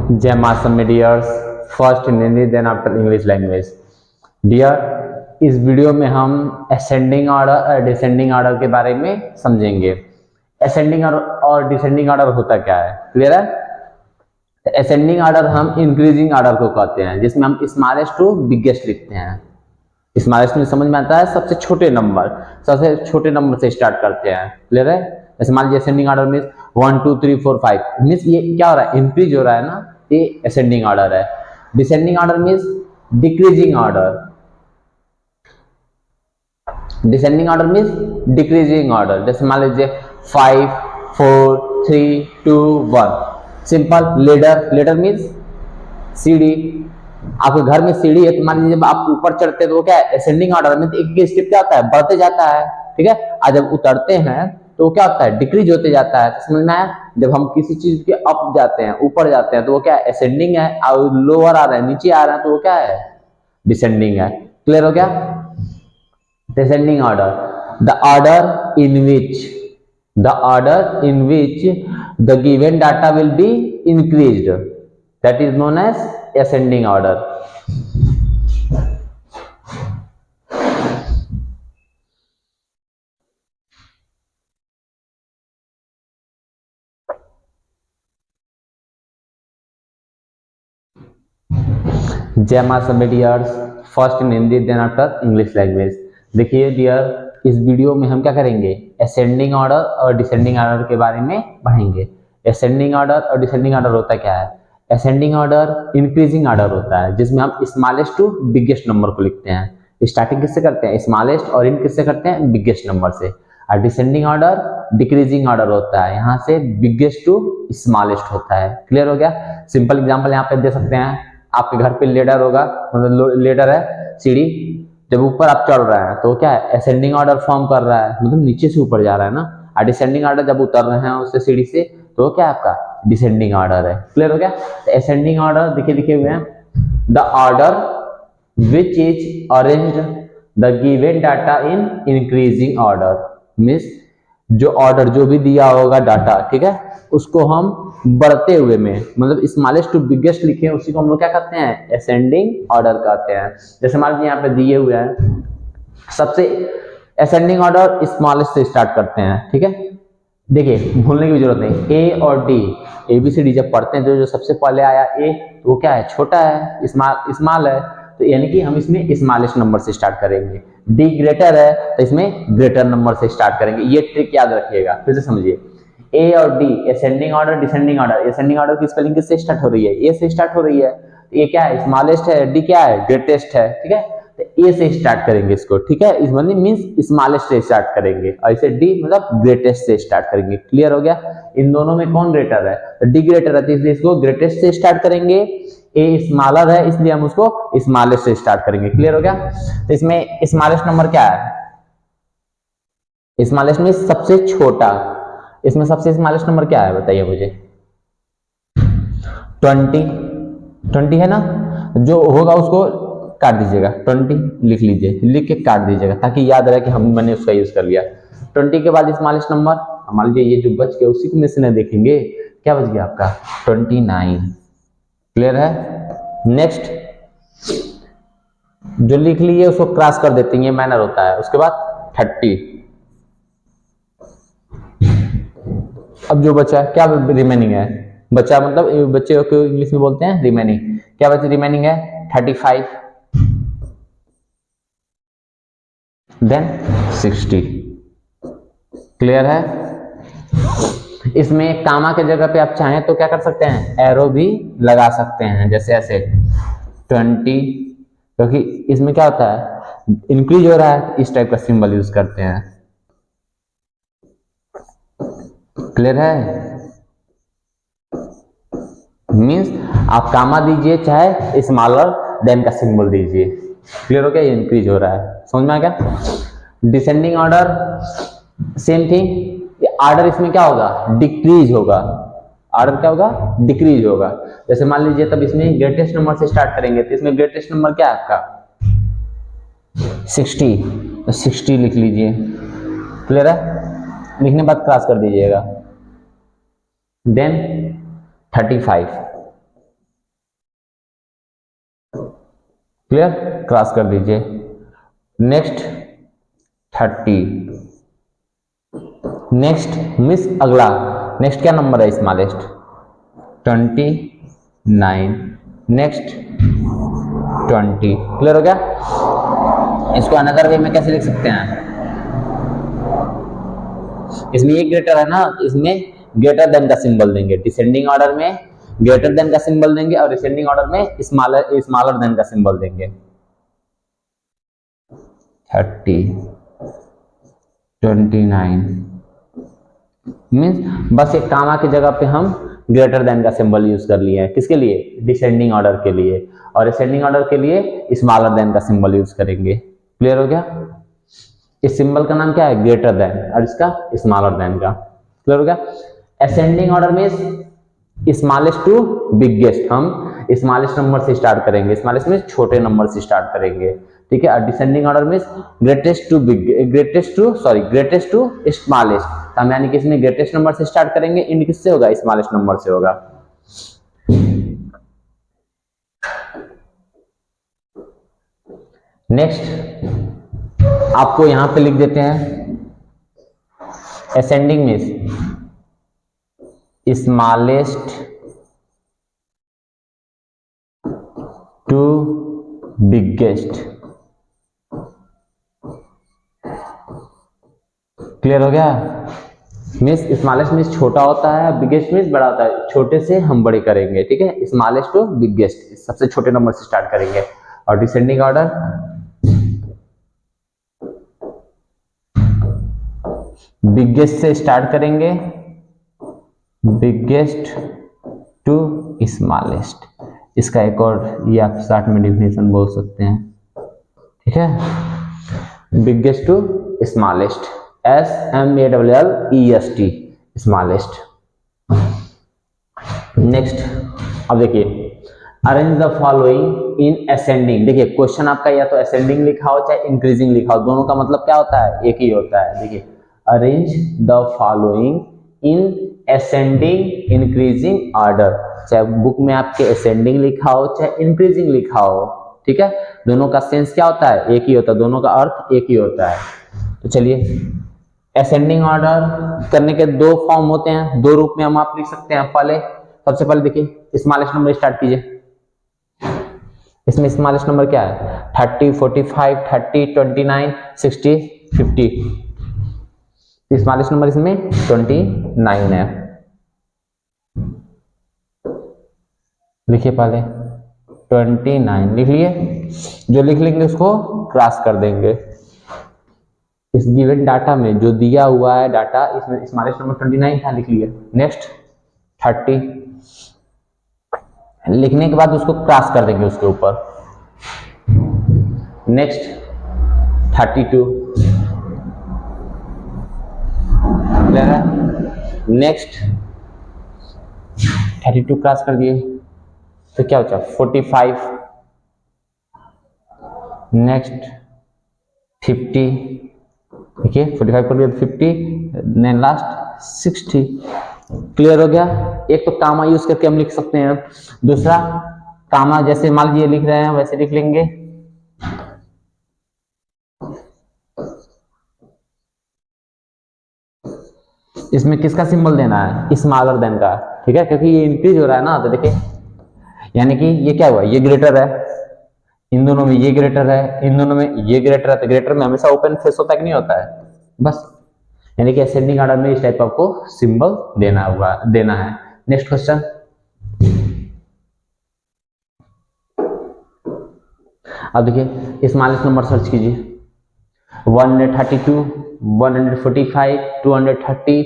जय मासम dears, first in Hindi then after English language. Dear, इस वीडियो में हम असेंडिंग ऑर्डर और डिसेंडिंग ऑर्डर के बारे में समझेंगे। असेंडिंग और डिसेंडिंग ऑर्डर होता क्या है, क्लियर है। असेंडिंग ऑर्डर हम इंक्रीजिंग ऑर्डर को कहते हैं, जिसमें हम स्मॉलेस्ट टू बिगेस्ट लिखते हैं। स्मॉलेस्ट में समझ में आता है सबसे छोटे नंबर से स्टार्ट करते हैं, क्लियर है। जैसे मान लीजिए असेंडिंग ऑर्डर में 1 2 3 4 5 मीन्स ये क्या हो रहा है, इंक्रीज हो रहा है ना, ये असेंडिंग ऑर्डर है। Descending order means decreasing order. Descending order means decreasing order. जैसे मान लीजिए 5 4 3 2 1 सिंपल। लेडर मीन्स सीढ़ी। आपके घर में सीढ़ी है तो मान लीजिए जब आप ऊपर चढ़ते हैं तो वो क्या है, असेंडिंग ऑर्डर में। तो एक स्टेप क्या होता है, बढ़ते जाता है, ठीक है। और जब उतरते हैं तो वो क्या होता है, डिक्रीज होते जाता है। तो समझ में आया। जब हम किसी चीज के अप जाते हैं, ऊपर जाते हैं, तो वो क्या है, असेंडिंग है। और लोअर आ रहा है, नीचे आ रहा है, तो वो क्या है, डिसेंडिंग है। क्लियर हो गया। Descending order, the order in which the given data will be increased, that is known as ascending order. जय मां सभी dears, first in Hindi then after English language. देखिए डियर, इस वीडियो में हम क्या करेंगे, असेंडिंग ऑर्डर और डिसेंडिंग ऑर्डर के बारे में पढ़ेंगे। असेंडिंग ऑर्डर और डिसेंडिंग ऑर्डर होता क्या है। असेंडिंग ऑर्डर इंक्रीजिंग ऑर्डर होता है, जिसमें हम स्मॉलेस्ट टू बिगेस्ट नंबर को लिखते हैं। स्टार्टिंग किससे करते हैं, स्मॉलेस्ट, और इन किससे करते हैं, बिगेस्ट नंबर से। और डिसेंडिंग ऑर्डर डिक्रीजिंग ऑर्डर होता है, यहाँ से बिगेस्ट टू स्मॉलेस्ट होता है। क्लियर हो गया। सिंपल एग्जांपल यहाँ पे दे सकते हैं। आपके घर पे लेडर होगा, मतलब लेडर है सीढ़ी। जब ऊपर आप चढ़ रहे हैं तो क्या है, असेंडिंग ऑर्डर फॉर्म कर रहा है, मतलब नीचे से ऊपर जा रहा है ना। और डिसेंडिंग ऑर्डर जब उतर रहे हैं उससे सीढ़ी से, तो क्या आपका डिसेंडिंग ऑर्डर है। क्लियर हो गया। तो असेंडिंग ऑर्डर लिखे हुए हैं, the order which is arranged the given data in increasing order. Means जो ऑर्डर जो भी दिया होगा डाटा, ठीक है, उसको हम बढ़ते हुए में, मतलब स्मॉलेस्ट टू बिगेस्ट लिखे, उसी को हम लोग क्या कहते हैं, असेंडिंग ऑर्डर कहते हैं। जैसे मान लीजिए यहाँ पे दिए हुए हैं, सबसे असेंडिंग ऑर्डर स्मॉलेस्ट से स्टार्ट करते हैं, ठीक है। देखिए भूलने की जरूरत नहीं, ए और डी, ABCD जब पढ़ते हैं तो जो सबसे पहले आया ए, तो वो क्या है, छोटा है, स्मॉल है, तो यानी कि हम इसमें स्मॉलेस्ट नंबर से स्टार्ट करेंगे। डी ग्रेटर है तो इसमें ग्रेटर नंबर से स्टार्ट करेंगे। ये ट्रिक याद रखिएगा, फिर से समझिए। ए और D, ascending order descending order. Ascending order की स्पेलिंग किससे स्टार्ट हो रही है, ए से स्टार्ट हो रही है। तो ये क्या है, स्मॉलेस्ट है, डी क्या है, ग्रेटेस्ट है, ठीक है। तो ए से स्टार्ट करेंगे इसको, ठीक है। इस मतलब मींस स्मॉलेस्ट से स्टार्ट करेंगे, और इसे डी मतलब ग्रेटेस्ट से स्टार्ट करेंगे। क्लियर हो गया। इन दोनों में कौन ग्रेटर है, तो डी ग्रेटर है, तो इसलिए इसको ग्रेटेस्ट से स्टार्ट करेंगे। ए स्मॉलर है, इसलिए हम उसको स्मॉलेस्ट से स्टार्ट करेंगे। क्लियर हो गया। तो इसमें स्मॉलेस्ट नंबर क्या है, स्मॉलेस्ट में सबसे छोटा। इसमें सबसे स्मॉलेस्ट नंबर क्या है, बताइए मुझे। 20 है ना। जो होगा उसको काट दीजिएगा, 20 लिख लीजिए, लिख के काट दीजिएगा, ताकि याद रहे कि मैंने उसका यूज कर लिया। 20 के बाद स्मॉलेस्ट नंबर, मान लीजिए ये जो बच गया उसी को में से देखेंगे, क्या बच गया आपका, 29। क्लियर है। नेक्स्ट जो लिख लिए उसको क्रॉस कर देते हैं, ये मैनर होता है। उसके बाद 30। अब जो बचा क्या रिमेनिंग है, बचा मतलब बच्चे को इंग्लिश में बोलते हैं रिमेनिंग। क्या बचा, रिमेनिंग है 35, देन 60। क्लियर है। इसमें कामा के जगह पे आप चाहें तो क्या कर सकते हैं, एरो भी लगा सकते हैं, जैसे ऐसे 20, क्योंकि इसमें क्या होता है, इंक्रीज हो रहा है, इस टाइप का सिंबल यूज करते हैं। क्लियर है। मीन्स आप कामा दीजिए चाहे स्मॉलर देन का सिंबल दीजिए। क्लियर हो गया, ये इंक्रीज हो रहा है, समझ में आ गया। Descending order same thing, order इसमें क्या होगा, डिक्रीज होगा। ऑर्डर क्या होगा, डिक्रीज होगा। जैसे मान लीजिए तब इसमें ग्रेटेस्ट नंबर से स्टार्ट करेंगे, तो इसमें ग्रेटेस्ट नंबर क्या है आपका, 60, तो 60 लिख लीजिए। क्लियर है। लिखने बाद क्रॉस कर दीजिएगा, देन 35, क्लियर, क्रॉस कर दीजिए। नेक्स्ट 30। नेक्स्ट मिस अगला, नेक्स्ट क्या नंबर है स्मॉलेस्ट? 29। नेक्स्ट 20। क्लियर हो गया? इसको अनदर वे में कैसे लिख सकते हैं? इसमें ये ग्रेटर है ना, इसमें ग्रेटर देन का सिंबल देंगे, डिसेंडिंग ऑर्डर में ग्रेटर देन का सिंबल देंगे और डिसेंडिंग ऑर्डर में स्मॉलर देन का सिंबल देंगे। 30, 29 मीन्स बस एक कामा की जगह पे हम ग्रेटर देन का सिंबल यूज कर लिए हैं। किसके लिए? डिसेंडिंग ऑर्डर के लिए। और असेंडिंग ऑर्डर के लिए स्मॉलर देन का सिंबल यूज करेंगे। क्लियर हो गया? इस सिंबल का नाम क्या है? ग्रेटर देन, और इसका स्मॉलर देन का। क्लियर हो गया? असेंडिंग ऑर्डर में स्मॉलेस्ट टू बिगेस्ट, हम स्मॉलेस्ट नंबर से स्टार्ट करेंगे, स्मॉलेस्ट में छोटे नंबर से स्टार्ट करेंगे, ठीक है। और डिसेंडिंग ऑर्डर में ग्रेटेस्ट टू स्मॉलेस्ट, हम यानी कि इसमें ग्रेटेस्ट नंबर से स्टार्ट करेंगे, इंड किससे होगा? स्मॉलेस्ट नंबर से होगा। नेक्स्ट आपको यहां पे लिख देते हैं असेंडिंग में स्मॉलेस्ट टू बिगेस्ट। क्लियर हो गया? मीन्स स्मॉलेस्ट मीन्स छोटा होता है, बिगेस्ट मीन्स बड़ा होता है, छोटे से हम बड़े करेंगे, ठीक है। स्मॉलेस्ट टू बिगेस्ट, सबसे छोटे नंबर से स्टार्ट करेंगे। और डिसेंडिंग ऑर्डर बिगेस्ट से स्टार्ट करेंगे, बिगेस्ट टू स्मॉलेस्ट। इसका एक और ये आप स्टार्ट में डिफिनेशन बोल सकते हैं, ठीक है। Biggest to smallest, SMALLEST, smallest. Next अब देखिए, arrange the following in ascending. देखिए क्वेश्चन आपका या तो असेंडिंग लिखा हो चाहे इंक्रीजिंग लिखा हो, दोनों का मतलब क्या होता है? एक ही होता है। देखिए arrange the following in ascending increasing order, चाहे बुक में आपके असेंडिंग लिखा हो चाहे इंक्रीजिंग लिखा हो, ठीक है। दोनों का सेंस क्या होता है? एक ही होता है, दोनों का अर्थ एक ही होता है। तो चलिए, असेंडिंग ऑर्डर करने के दो फॉर्म होते हैं, दो रूप में हम आप लिख सकते हैं। पहले सबसे पहले देखिए स्मॉलेस्ट नंबर स्टार्ट कीजिए। इसमें स्मॉलेस्ट नंबर क्या है? 30, 45, 30, 29, 60, 50। स्मॉलेस्ट नंबर इसमें 29 है। लिखिए पहले 29 लिख लिए, जो लिख लेंगे उसको क्रॉस कर देंगे। इस गिवन डाटा में जो दिया हुआ है डाटा, इसमें स्मॉलेस्ट नंबर 29 था, लिख लिया। नेक्स्ट 30 लिखने के बाद उसको क्रॉस कर देंगे उसके ऊपर। नेक्स्ट 32, क्लियर है? नेक्स्ट 32 क्रॉस कर दिए तो क्या बचा? 45। नेक्स्ट 50, देखिए 45 कर दिया तो 50, लास्ट 60। क्लियर हो गया? एक तो कामा यूज करके हम लिख सकते हैं, दूसरा कामा जैसे मान लीजिए लिख रहे हैं वैसे लिख लेंगे। इसमें किसका सिंबल देना है? स्मॉलर देन का, ठीक है, क्योंकि ये इंक्रीज हो रहा है ना। तो देखिए यानी कि ये क्या हुआ? ये ग्रेटर है, इन दोनों में ये ग्रेटर है, इन दोनों में ये ग्रेटर है। तो ग्रेटर में हमेशा ओपन फेस होता है कि नहीं होता है? बस यानी कि असेंडिंग ऑर्डर में इस टाइप आपको सिंबल देना है। नेक्स्ट क्वेश्चन, अब देखिए स्मॉलेस्ट नंबर सर्च कीजिए। 132, 145, 230,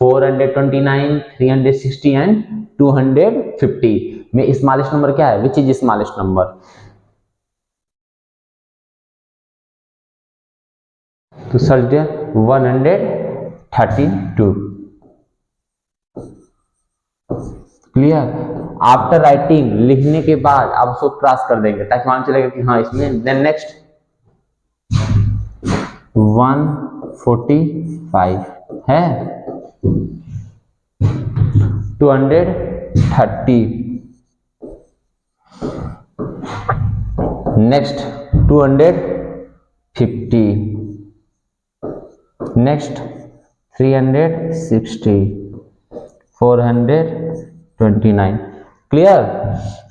429, 360 एंड 250 में स्मॉलेस्ट नंबर क्या है? Which is smallest number? तो सर्च दिया 132। क्लियर? आफ्टर राइटिंग, लिखने के बाद आप उसको क्रॉस कर देंगे ताकि मान चलेगा कि हाँ इसमें। देन नेक्स्ट 145 है, 230, नेक्स्ट 250, नेक्स्ट 360, 429। क्लियर।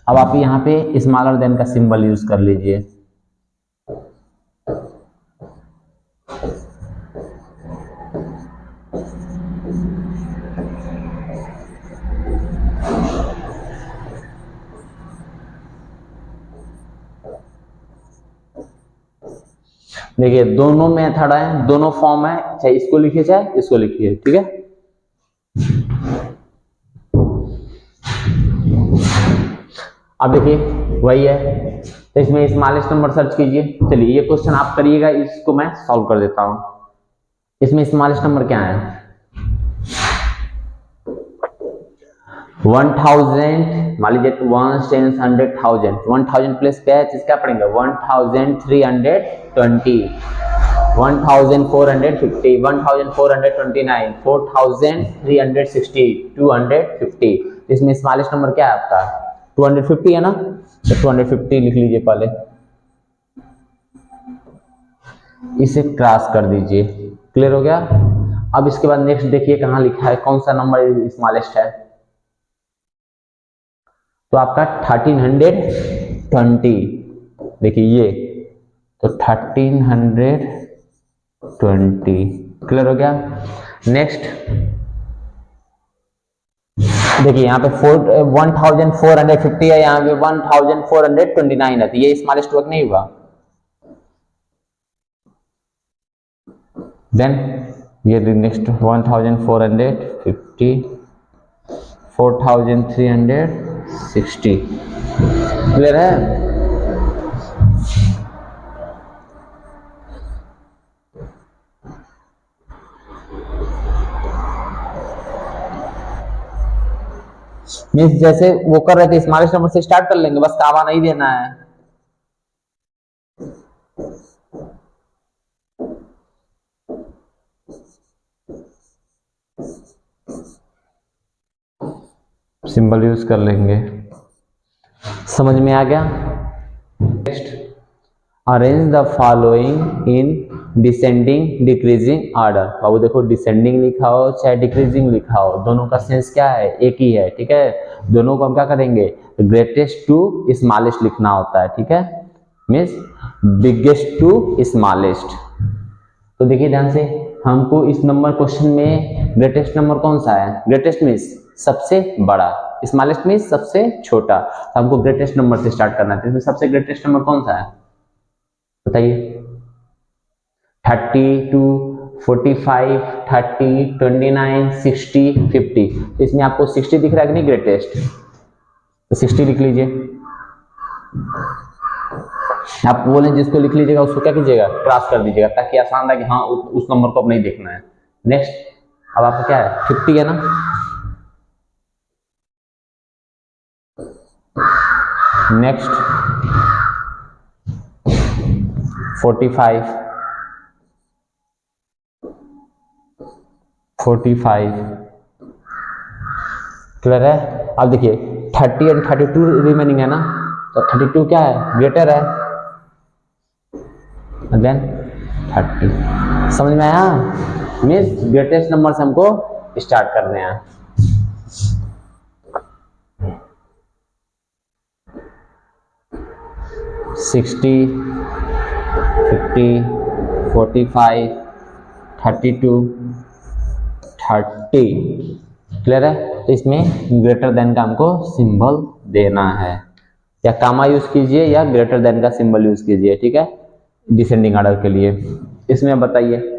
अब आप यहाँ पे स्मॉलर देन का सिंबल यूज कर लीजिए। देखिए दोनों मेथड है, दोनों फॉर्म है, चाहे इसको लिखिए चाहे इसको लिखिए, ठीक है। अब देखिए वही है, तो इसमें स्मॉलेस्ट नंबर सर्च कीजिए। चलिए ये क्वेश्चन आप करिएगा, इसको मैं सॉल्व कर देता हूं। इसमें स्मॉलेस्ट नंबर क्या है? 1000, मान लीजिए 1 10 100 1000, 1000 प्लस क्या है, क्या पड़ेगा? 1320, 1450, 1429, 4360, 250। इसमें स्मॉलेस्ट नंबर क्या है आपका? 250 है ना, तो 250 लिख लीजिए पहले, इसे क्रॉस कर दीजिए। क्लियर हो गया। अब इसके बाद नेक्स्ट देखिए कहां लिखा है, कौन सा नंबर स्मॉलेस्ट है। तो आपका 1320, देखिए ये तो 1320। क्लियर हो गया। नेक्स्ट देखिए यहाँ पे 1450 है, यहाँ पे 1429 है, तो ये स्मॉलेस्ट वर्क नहीं हुआ। देन ये नेक्स्ट 1450, 4360। क्लियर है। मीन्स जैसे वो कर रहे थे स्मॉलेस्ट नंबर से स्टार्ट कर लेंगे, बस काबा नहीं देना है। सिंबल यूज कर लेंगे। समझ में आ गया। Next arrange the following in descending decreasing order. बाबू देखो डिसेंडिंग लिखा हो चाहे डिक्रीजिंग लिखा हो, दोनों का सेंस क्या है? एक ही है, ठीक है। दोनों को हम क्या करेंगे? ग्रेटेस्ट टू स्मॉलेस्ट लिखना होता है, ठीक है। Means biggest to smallest. तो देखिए ध्यान से, हमको इस नंबर क्वेश्चन में ग्रेटेस्ट नंबर कौन सा है? ग्रेटेस्ट मीन्स सबसे बड़ा, स्मॉलेस्ट मीन्स सबसे छोटा। तो हमको ग्रेटेस्ट नंबर से स्टार्ट करना है। इसमें सबसे ग्रेटेस्ट नंबर कौन सा है बताइए? 32, 45, 30, 29, 60, 50। तो इसमें आपको 60 दिख रहा है कि नहीं ग्रेटेस्ट? तो 60 लिख लीजिए। आप बोले जिसको लिख लीजिएगा उसको क्या कीजिएगा? क्रॉस कर दीजिएगा, ताकि आसान रहे कि हाँ उस नंबर को अब नहीं देखना है। नेक्स्ट अब आपका क्या है? 50 है ना। नेक्स्ट 45, 45। क्लियर है। अब देखिए 30 एंड 32 रिमेनिंग है ना, तो 32 क्या है? ग्रेटर है देन 30। समझ में आया? मीन्स ग्रेटेस्ट नंबर से हमको स्टार्ट करने हैं। सिक्सटी, 50, 45, 32, 30। क्लियर है। तो इसमें ग्रेटर देन का हमको सिंबल देना है, या कामा यूज कीजिए या ग्रेटर देन का सिंबल यूज कीजिए, ठीक है, डिसेंडिंग ऑर्डर के लिए। इसमें बताइए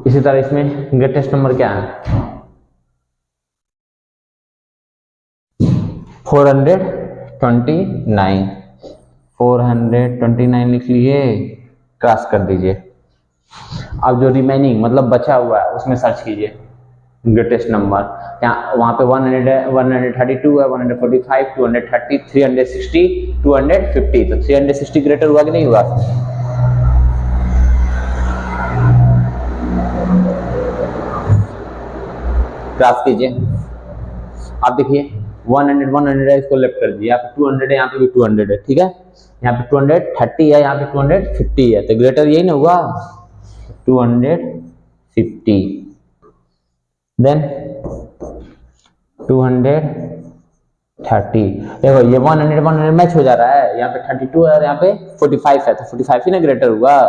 इसी तरह इसमें ग्रेटेस्ट नंबर क्या है? 429। 429 लिख लिए, क्रॉस कर दीजिए। अब जो रिमेनिंग मतलब बचा हुआ है उसमें सर्च कीजिए ग्रेटेस्ट नंबर। यहाँ वहां पे 132 है, 145, 230, 360, 250। तो 360 ग्रेटर हुआ कि नहीं हुआ? क्रॉस कीजिए। आप देखिए 100 100 है, इसको लेफ्ट कर दीजिए, यहाँ पे 200 है, यहाँ पे भी 200 है, ठीक है। यहाँ पे 230 है, यहाँ पे 250 है, तो ग्रेटर यही ना हुआ 250। देन 230, देखो ये 100 100 मैच हो जा रहा है, यहाँ पे 32 है और यहाँ पे 45 है, तो 45 ही ना ग्रेटर हुआ,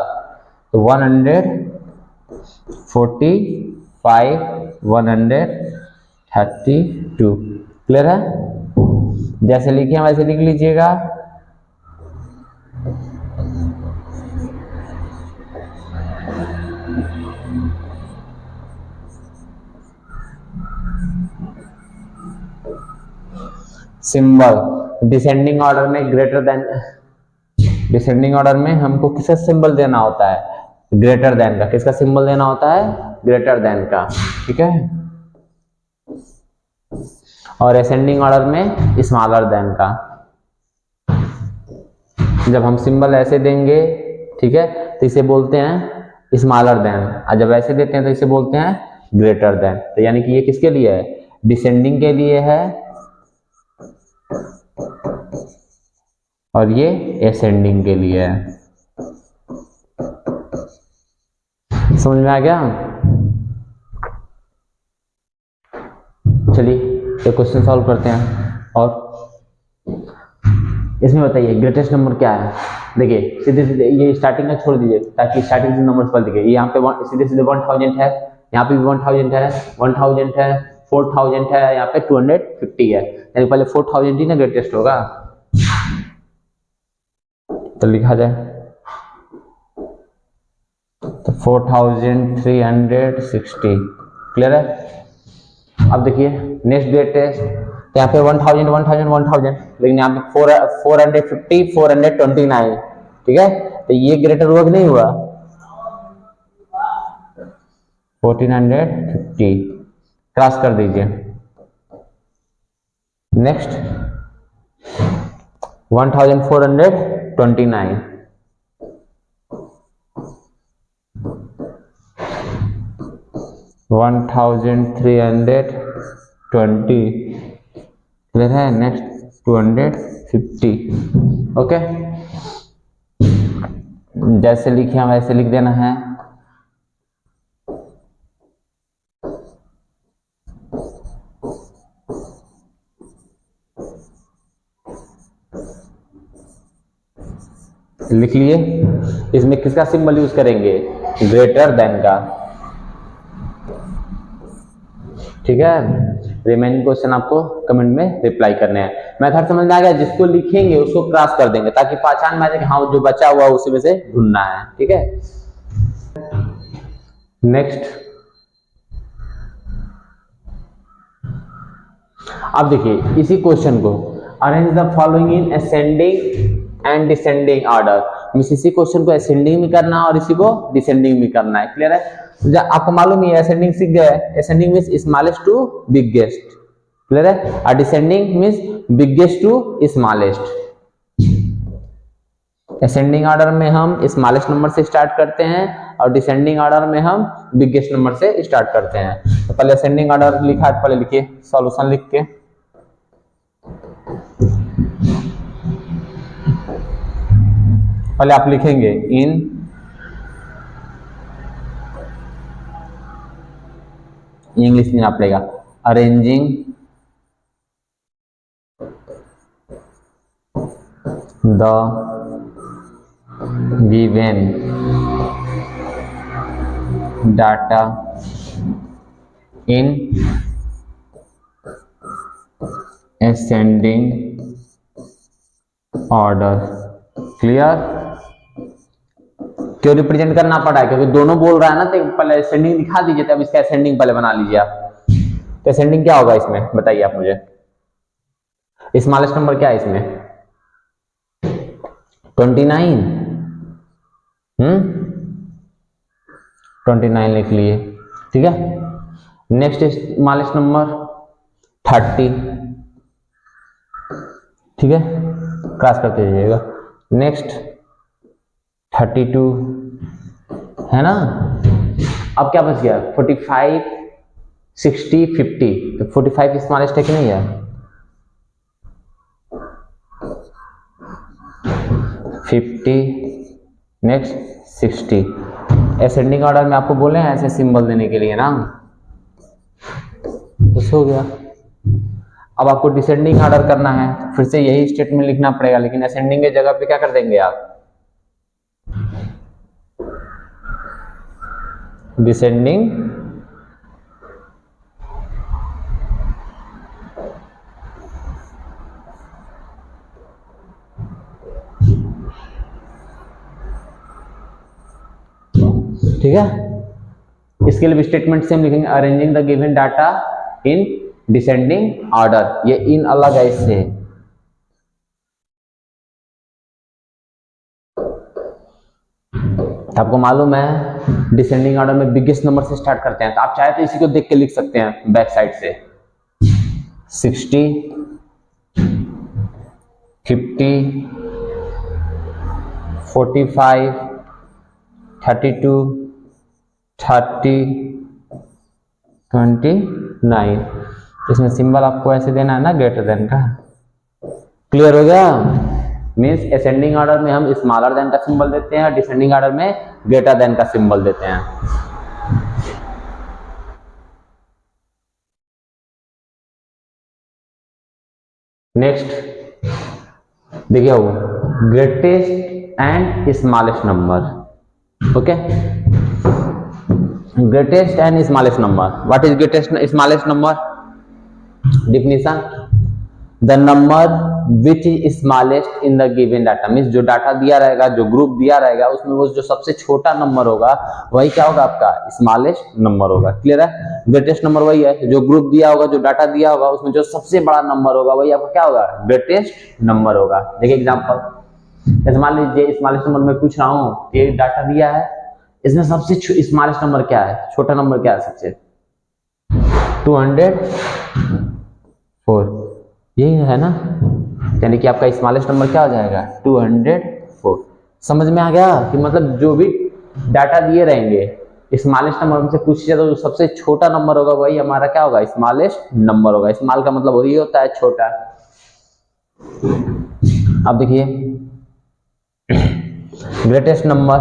तो 145 132। क्लियर है? जैसे लिखे वैसे लिख लीजिएगा। सिंबल डिसेंडिंग ऑर्डर में ग्रेटर देन, डिसेंडिंग ऑर्डर में हमको किसका सिंबल देना होता है? ग्रेटर देन का। किसका सिंबल देना होता है? ग्रेटर देन का, ठीक है। और असेंडिंग ऑर्डर में स्मॉलर देन का। जब हम सिंबल ऐसे देंगे, ठीक है, तो इसे बोलते हैं स्मॉलर देन, और जब ऐसे देते हैं तो इसे बोलते हैं ग्रेटर देन। तो यानी कि ये किसके लिए है? डिसेंडिंग के लिए है, और ये असेंडिंग के लिए है। समझ में आ गया? चलिए एक क्वेश्चन सॉल्व करते हैं। और इसमें बताइए ग्रेटेस्ट नंबर क्या है? देखिए सीधे सीधे ये स्टार्टिंग का छोड़ दीजिए, ताकि स्टार्टिंग से नंबर्स पर दिखे। यहाँ पे सीधे सीधे 1000 है, यहाँ पे भी 1000 है, 1000 है, 4000 है, यहाँ पे 250 है, यानी पहले 4000 ही ना ग्रेटेस्ट होगा। तो लिखा जाए तो 4360। क्लियर है? अब देखिए नेक्स्ट ग्रेटेस्ट, तो यहाँ पे 1000 1000 1000, लेकिन यहाँ पे 450 429, ठीक है। तो ये ग्रेटर हुआ कि नहीं हुआ? 1450 क्रॉस कर दीजिए। नेक्स्ट 1429, 1320। क्लियर है? नेक्स्ट 250। ओके, जैसे लिखे हम वैसे लिख देना है। लिख लिए। इसमें किसका सिंबल यूज करेंगे? ग्रेटर देन का, ठीक है। रिमेनिंग क्वेश्चन आपको कमेंट में रिप्लाई करने हैं। मेथड समझ में आ गया? जिसको लिखेंगे उसको क्रॉस कर देंगे, ताकि पहचान में आ जाए कि हाँ जो बचा हुआ उसी में से ढूंढना है, ठीक है। नेक्स्ट, अब देखिए इसी क्वेश्चन को arrange the following in ascending and descending order. Means इसी क्वेश्चन को असेंडिंग में करना है और इसी को डिसेंडिंग में करना है। क्लियर है? आपको मालूम है असेंडिंग सीख गए, ascending means smallest to biggest. Clear है? और descending means biggest to smallest. Ascending order में हम स्मॉलेस्ट नंबर से स्टार्ट करते हैं और डिसेंडिंग ऑर्डर में हम बिगेस्ट नंबर से स्टार्ट करते हैं। तो पहले असेंडिंग ऑर्डर लिखा है, पहले लिखिए सॉल्यूशन लिख के। पहले आप लिखेंगे इन इंग्लिश में आप लेगा arranging the given data in ascending order. Clear? क्यों रिप्रेजेंट करना पड़ा है? क्योंकि दोनों बोल रहा है ना, तो पहले असेंडिंग दिखा दीजिए, तब इसका असेंडिंग पहले बना लीजिए आप। तो असेंडिंग क्या होगा इसमें बताइए आप मुझे। स्मॉलेस्ट नंबर क्या है इसमें? 29। 29 लिख लिए, ठीक है। नेक्स्ट स्मॉलेस्ट नंबर 30, ठीक है, क्रॉस करते जाइएगा। नेक्स्ट 32 है ना। अब क्या बच गया? 45 60, 50, तो 45 स्मॉलेस्ट है कि नहीं है? 50, नेक्स्ट 60। असेंडिंग ऑर्डर में आपको बोले हैं ऐसे सिंबल देने के लिए ना, कुछ हो गया। अब आपको डिसेंडिंग ऑर्डर करना है, फिर से यही स्टेटमेंट लिखना पड़ेगा, लेकिन असेंडिंग के जगह पे क्या कर देंगे आप, डिसेंडिंग ठीक है। इसके लिए भी स्टेटमेंट सेम लिखेंगे, arranging the given data in descending order, ये इन अलग है इससे। आपको मालूम है डिसेंडिंग ऑर्डर में बिगेस्ट नंबर से स्टार्ट करते हैं, तो आप चाहे तो इसी को देख के लिख सकते हैं बैक साइड से, 60, 50, 45, 32, 30, 29। इसमें सिंबल आपको ऐसे देना है ना, ग्रेटर देन का। क्लियर हो गया? मीन्स असेंडिंग ऑर्डर में हम स्मॉलर देन का सिंबल देते हैं, डिसेंडिंग ऑर्डर में ग्रेटर देन का सिंबल देते हैं। नेक्स्ट देखिए, greatest and smallest number. Okay, greatest and smallest number. What is greatest smallest number? Definition, the number which is smallest in the given data. Means जो data दिया रहेगा, जो group दिया रहेगा, उसमें वो जो सबसे छोटा नंबर होगा वही क्या होगा, आपका स्मॉलेस्ट नंबर होगा। क्लियर है? ग्रेटेस्ट नंबर वही है जो ग्रुप दिया होगा, जो डाटा दिया होगा, उसमें जो सबसे बड़ा नंबर होगा वही आपका क्या होगा, ग्रेटेस्ट नंबर होगा। देखिए एग्जाम्पल, मान लीजिए स्मॉलेस्ट नंबर में पूछ रहा हूँ, ये डाटा दिया है, इसमें सबसे स्मॉलेस्ट नंबर क्या है, छोटा नंबर क्या है सबसे, 204, यही है ना। यानी कि आपका स्मॉलेस्ट नंबर क्या हो जाएगा, 204। समझ में आ गया कि मतलब जो भी डाटा दिए रहेंगे, स्मॉलेस्ट नंबर से पूछिए तो जो सबसे छोटा नंबर होगा वही हमारा क्या होगा, स्मॉलेस्ट नंबर होगा। स्मॉल का मतलब वही होता है छोटा। अब देखिए ग्रेटेस्ट नंबर,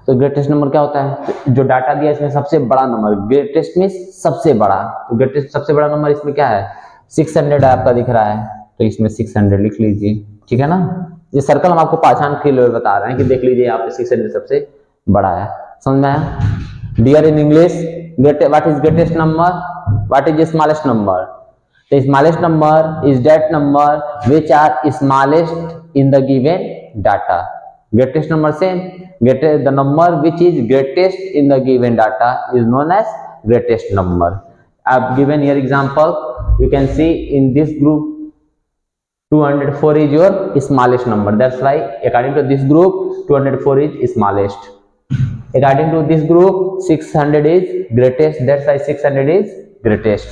तो ग्रेटेस्ट नंबर क्या होता है, जो डाटा दिया इसमें सबसे बड़ा नंबर, ग्रेटेस्ट में सबसे बड़ा, तो ग्रेटेस्ट सबसे बड़ा नंबर इसमें क्या है, 600 आपका दिख रहा है, तो इसमें 600 लिख लीजिए। ठीक है ना, ये सर्कल हम आपको पहचान के लिए बता रहे हैं कि देख लीजिए यहाँ पे 600 सबसे बड़ा है। समझ में आया? Dear in English, what is greatest number, what is smallest number? The smallest number is that number which are smallest in the given data. Greatest number से the number which is greatest in the given data is known as greatest number. I have given here example. You can see in this group 204 is your smallest number. That's why according to this group 204 is smallest. According to this group 600 is greatest. That's why 600 is greatest.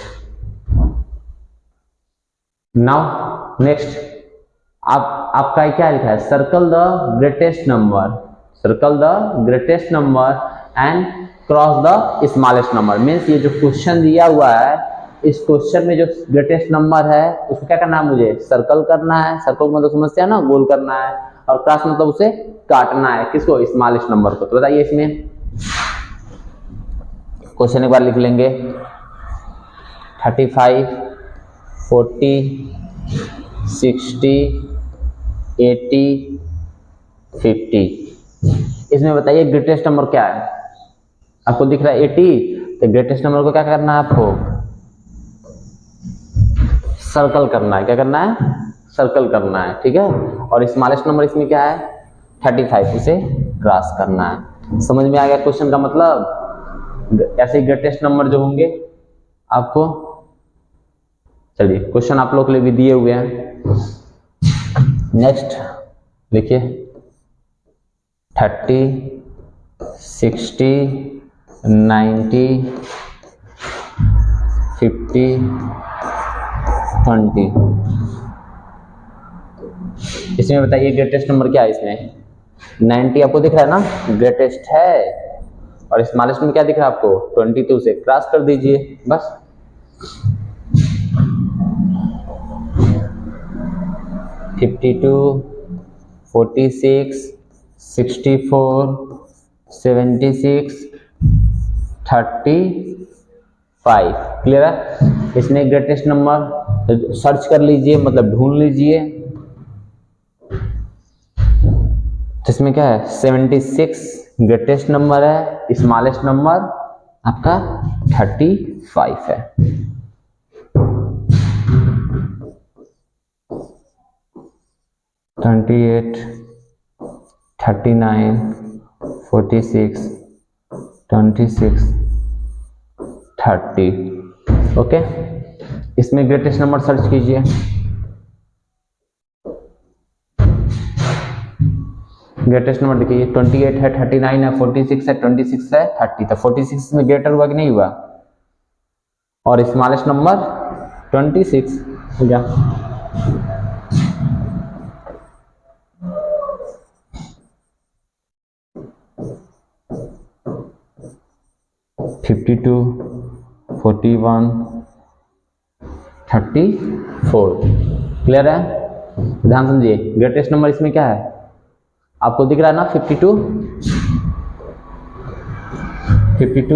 Now next, आपका क्या लिखा है, circle the greatest number, circle the greatest number and cross the smallest number. Means ये जो question दिया हुआ है, इस क्वेश्चन में जो ग्रेटेस्ट नंबर है उसको क्या करना है, मुझे सर्कल करना है। सर्कल मतलब समझते हैं ना, गोल करना है, और क्रॉस मतलब उसे काटना है, किसको, स्मॉलेस्ट नंबर को। तो बताइए इसमें क्वेश्चन एक बार लिख लेंगे, 35, 40, 60, 80, 50। इसमें बताइए ग्रेटेस्ट नंबर क्या है, आपको दिख रहा है 80, तो ग्रेटेस्ट नंबर को क्या करना है, आपको सर्कल करना है। क्या करना है, सर्कल करना है। ठीक है, और स्मॉलेस्ट नंबर इसमें क्या है, 35, उसे क्रॉस करना है। समझ में आ गया क्वेश्चन का मतलब? ऐसे ग्रेटेस्ट नंबर जो होंगे आपको, चलिए क्वेश्चन आप लोग के लिए भी दिए हुए हैं। नेक्स्ट देखिए 30, 60, 90, 50, 20। इसमें बताइए ग्रेटेस्ट नंबर क्या है, इसमें 90 आपको दिख रहा है ना, ग्रेटेस्ट है, और स्मॉलेस्ट में क्या दिख रहा है आपको 22 से क्रॉस कर दीजिए बस। फिफ्टी टू 46 64 76 35 क्लियर है। इसमें ग्रेटेस्ट नंबर सर्च कर लीजिए, मतलब ढूंढ लीजिए। इसमें क्या है 76 ग्रेटेस्ट नंबर है, स्मॉलेस्ट नंबर आपका 35 है। Twenty 39 46 26 30 okay. इसमें ग्रेटेस्ट नंबर सर्च कीजिए। ग्रेटेस्ट नंबर देखिए 28 है, 39 है, 46 है, 26 है, 30। तो 46 में ग्रेटर हुआ कि नहीं हुआ, और स्मॉलेस्ट नंबर 26 हो गया। फिफ्टी टू 41 34 क्लियर है। ध्यान समझिए, ग्रेटेस्ट नंबर इसमें क्या है आपको दिख रहा है ना 52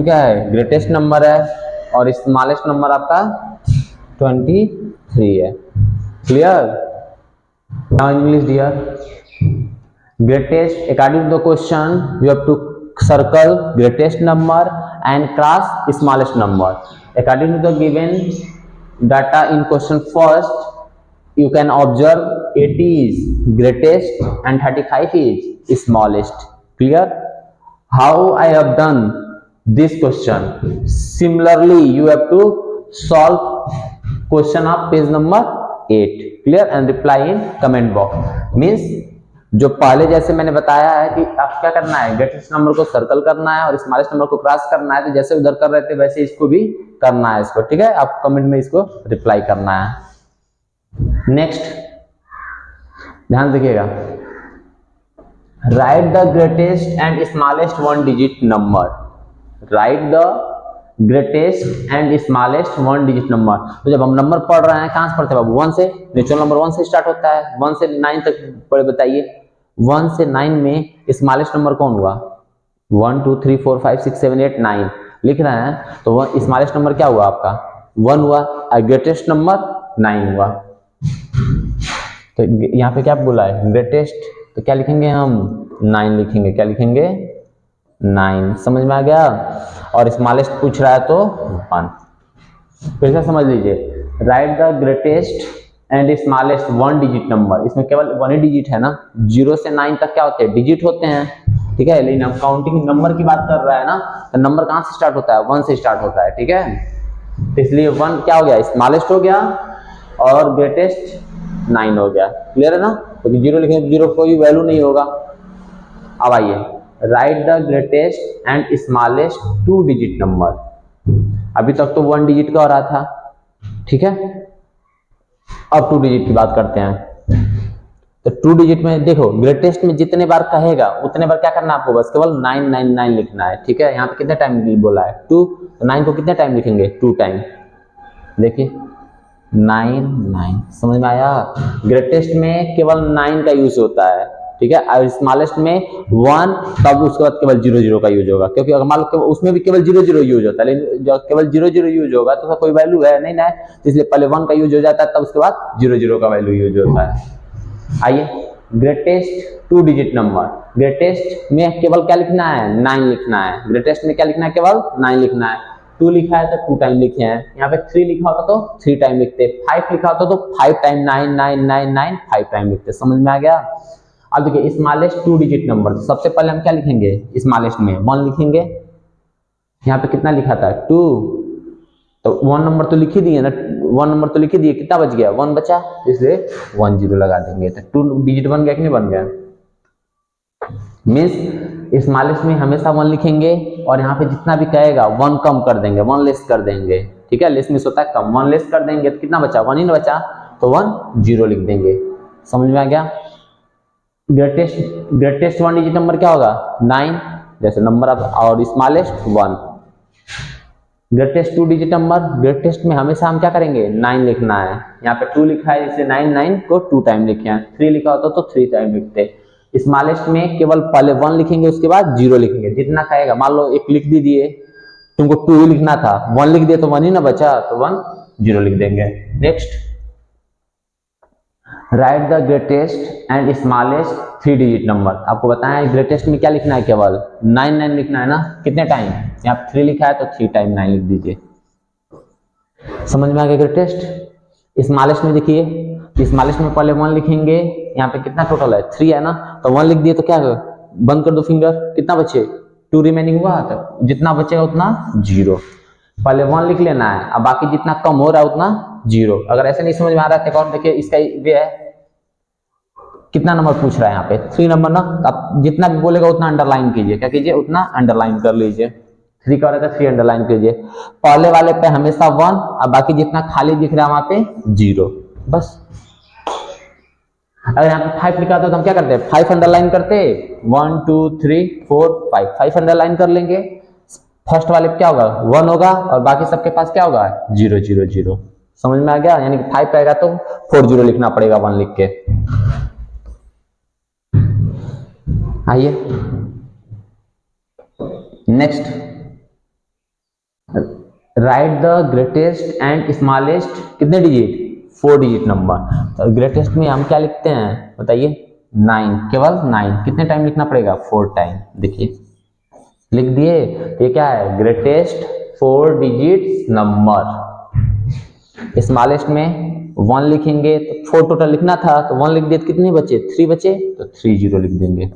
क्या है ग्रेटेस्ट नंबर है, और स्मॉलेस्ट नंबर आपका 23 है। Clear. Now English dear, greatest according to the question you have to circle greatest number and cross smallest number according to the given data in question. First you can observe 80 is greatest and 35 is smallest. Clear how I have done this question? Similarly you have to solve question of page number 8. Clear and reply in comment box. Means जो पहले जैसे मैंने बताया है कि आप क्या करना है, ग्रेटेस्ट नंबर को सर्कल करना है और स्मॉलेस्ट नंबर को क्रॉस करना है, तो जैसे उधर कर रहे थे वैसे इसको भी करना है इसको। ठीक है, आप कमेंट में इसको रिप्लाई करना है। नेक्स्ट ध्यान देखिएगा, right the greatest and smallest one digit number. Right the greatest and smallest one digit number. तो जब हम नंबर पढ़ रहे हैं कहां से पढ़ते हैं बाबू, 1 से। नेचुरल नंबर 1 से स्टार्ट होता है, 1 से 9 तक पढ़े बताइए। 1 से 9 में स्मॉलेस्ट नंबर कौन हुआ, 1 2 3 4 5 6 7 8 9 लिख रहे हैं, तो स्मॉलेस्ट नंबर क्या हुआ आपका 1 हुआ, और ग्रेटेस्ट नंबर 9 हुआ। तो यहाँ पे क्या बोला है ग्रेटेस्ट, तो क्या लिखेंगे हम 9 लिखेंगे। क्या लिखेंगे 9। समझ में आ गया। और स्मॉलेस्ट पूछ रहा है तो 1। फिर से समझ लीजिए, right the greatest and smallest one digit number. इसमें केवल 1 ही डिजिट है ना, 0 से 9 तक क्या होते हैं डिजिट होते हैं। ठीक है, लेकिन हम काउंटिंग नंबर की बात कर रहा है ना, तो नंबर कहां से स्टार्ट होता है 1 से स्टार्ट होता है। ठीक है, इसलिए 1 क्या हो गया स्मॉलेस्ट हो गया और ग्रेटेस्ट 9 हो गया। क्लियर है ना, क्योंकि 0 लिखेंगे 0 कोई वैल्यू नहीं होगा। अब आइए, right the greatest and smallest 2 digit number. अभी तक तो 1 डिजिट का हो रहा था, ठीक है, अब 2 डिजिट की बात करते हैं। तो 2 डिजिट में देखो, ग्रेटेस्ट में जितने बार कहेगा उतने बार क्या करना है आपको, बस केवल 999 लिखना है। ठीक है, यहाँ पे कितने टाइम बोला है 2, तो 9 को कितने टाइम लिखेंगे 2 टाइम। देखिए 9 समझ में आया। ग्रेटेस्ट में केवल 9 का यूज होता है, ठीक है, और स्मॉलेस्ट में 1, तब उसके बाद केवल 00 का यूज होगा, क्योंकि अगर मान लो उसमें भी केवल 00 यूज होता है, लेकिन जब केवल 00 यूज होगा तो उसका कोई वैल्यू है नहीं ना, इसलिए पहले 1 का यूज हो जाता है, तब उसके बाद 00 का वैल्यू यूज होता है। आइए, ग्रेटेस्ट 2 डिजिट नंबर। ग्रेटेस्ट में केवल क्या लिखना है 9 लिखना है। ग्रेटेस्ट में क्या लिखना है केवल 9 लिखना है। 2 लिखा है तो 2 टाइम लिखे हैं, यहाँ पे 3 लिखा होता तो 3 टाइम लिखते, 5 लिखा होता तो 5 टाइम 9 9 9 9 5 टाइम लिखते। समझ में आ गया। अब देखिए स्मॉलेस्ट 2 डिजिट नंबर, सबसे पहले हम क्या लिखेंगे स्मॉलेस्ट में 1 लिखेंगे। यहाँ पे कितना लिखा था 2, तो 1 नंबर तो लिख ही दिए ना, 1 नंबर तो लिख ही दिए, कितना बच गया 1 बचा, इसलिए 1 0 लगा देंगे। तो 2 डिजिट बन गया कि नहीं बन गया। मीन्स स्मॉलेस्ट में हमेशा 1 लिखेंगे, और यहाँ पे जितना भी कहेगा 1 कम कर देंगे, 1 लेस कर देंगे। ठीक है, लेस मिस होता है कम, 1 लेस कर देंगे तो कितना बचा 1 ही ना बचा, तो 1 0 लिख देंगे। समझ में आ गया। ग्रेटेस्ट 1 डिजिट नंबर क्या होगा 9, जैसे नंबर ऑफ और smallest 1। Greatest 2 digit number, greatest में हमेशा हम क्या करेंगे 9 लिखना है। यहाँ पे 2 लिखा है जैसे 9 को 2 टाइम लिखे हैं, 3 लिखा होता तो 3 टाइम लिखते। स्मॉलेस्ट में केवल पहले 1 लिखेंगे उसके बाद 0 लिखेंगे, जितना खाएगा। मान लो 1 लिख दीजिए, तुमको 2 ही लिखना था, 1 लिख दिए तो 1 ही ना बचा, तो 1 0 लिख देंगे। Next, right the greatest and smallest 3 digit number. आपको बताया ग्रेटेस्ट में क्या लिखना है, केवल 9 लिखना है ना, कितने टाइम, यहाँ 3 लिखा है तो 3 टाइम 9 लिख दीजिए। समझ में आ गया ग्रेटेस्ट। स्मॉलेस्ट में देखिए, स्मॉलेस्ट में पहले 1 लिखेंगे, यहाँ पे कितना टोटल है 3 है ना, तो 1 लिख दिए तो क्या बंद कर दो फिंगर, कितना बचे 2 रिमेनिंग हुआ, तो जितना बचेगा उतना 0। पहले 1 लिख लेना है, अब बाकी जितना कम हो रहा है उतना 0। अगर ऐसे नहीं समझ में आ रहा है तो और देखिए, इसका वे है, कितना नंबर पूछ रहा है यहाँ पे 3 नंबर ना, आप जितना भी बोलेगा उतना अंडरलाइन कीजिए, क्या कीजिए उतना अंडरलाइन कर लीजिए। 3 का रहता है 3 अंडरलाइन कीजिए। पहले वाले पे हमेशा 1, अब बाकी जितना खाली दिख रहा है वहां पे 0, बस। अगर यहाँ पे 5 लिखा था तो हम क्या करते हैं 5 अंडरलाइन करते, 1 2 3 4 5, 5 अंडरलाइन कर लेंगे। फर्स्ट वाले पे क्या होगा 1 होगा और बाकी सबके पास क्या होगा 0 0 0। समझ में आ गया, यानी कि 5 रहेगा तो 4 0 लिखना पड़ेगा 1 लिख के। आइए next, right the greatest and smallest कितने डिजिट 4 डिजिट नंबर। तो ग्रेटेस्ट में हम क्या लिखते हैं बताइए 9, केवल 9, कितने टाइम लिखना पड़ेगा 4 टाइम। देखिए लिख दिए, ये क्या है ग्रेटेस्ट 4 डिजिट नंबर। स्मॉलेस्ट में 1 लिखेंगे तो 4 टोटल लिखना था, तो 1 लिख दिए तो कितने बचे 3 बचे, तो 3 0 लिख देंगे।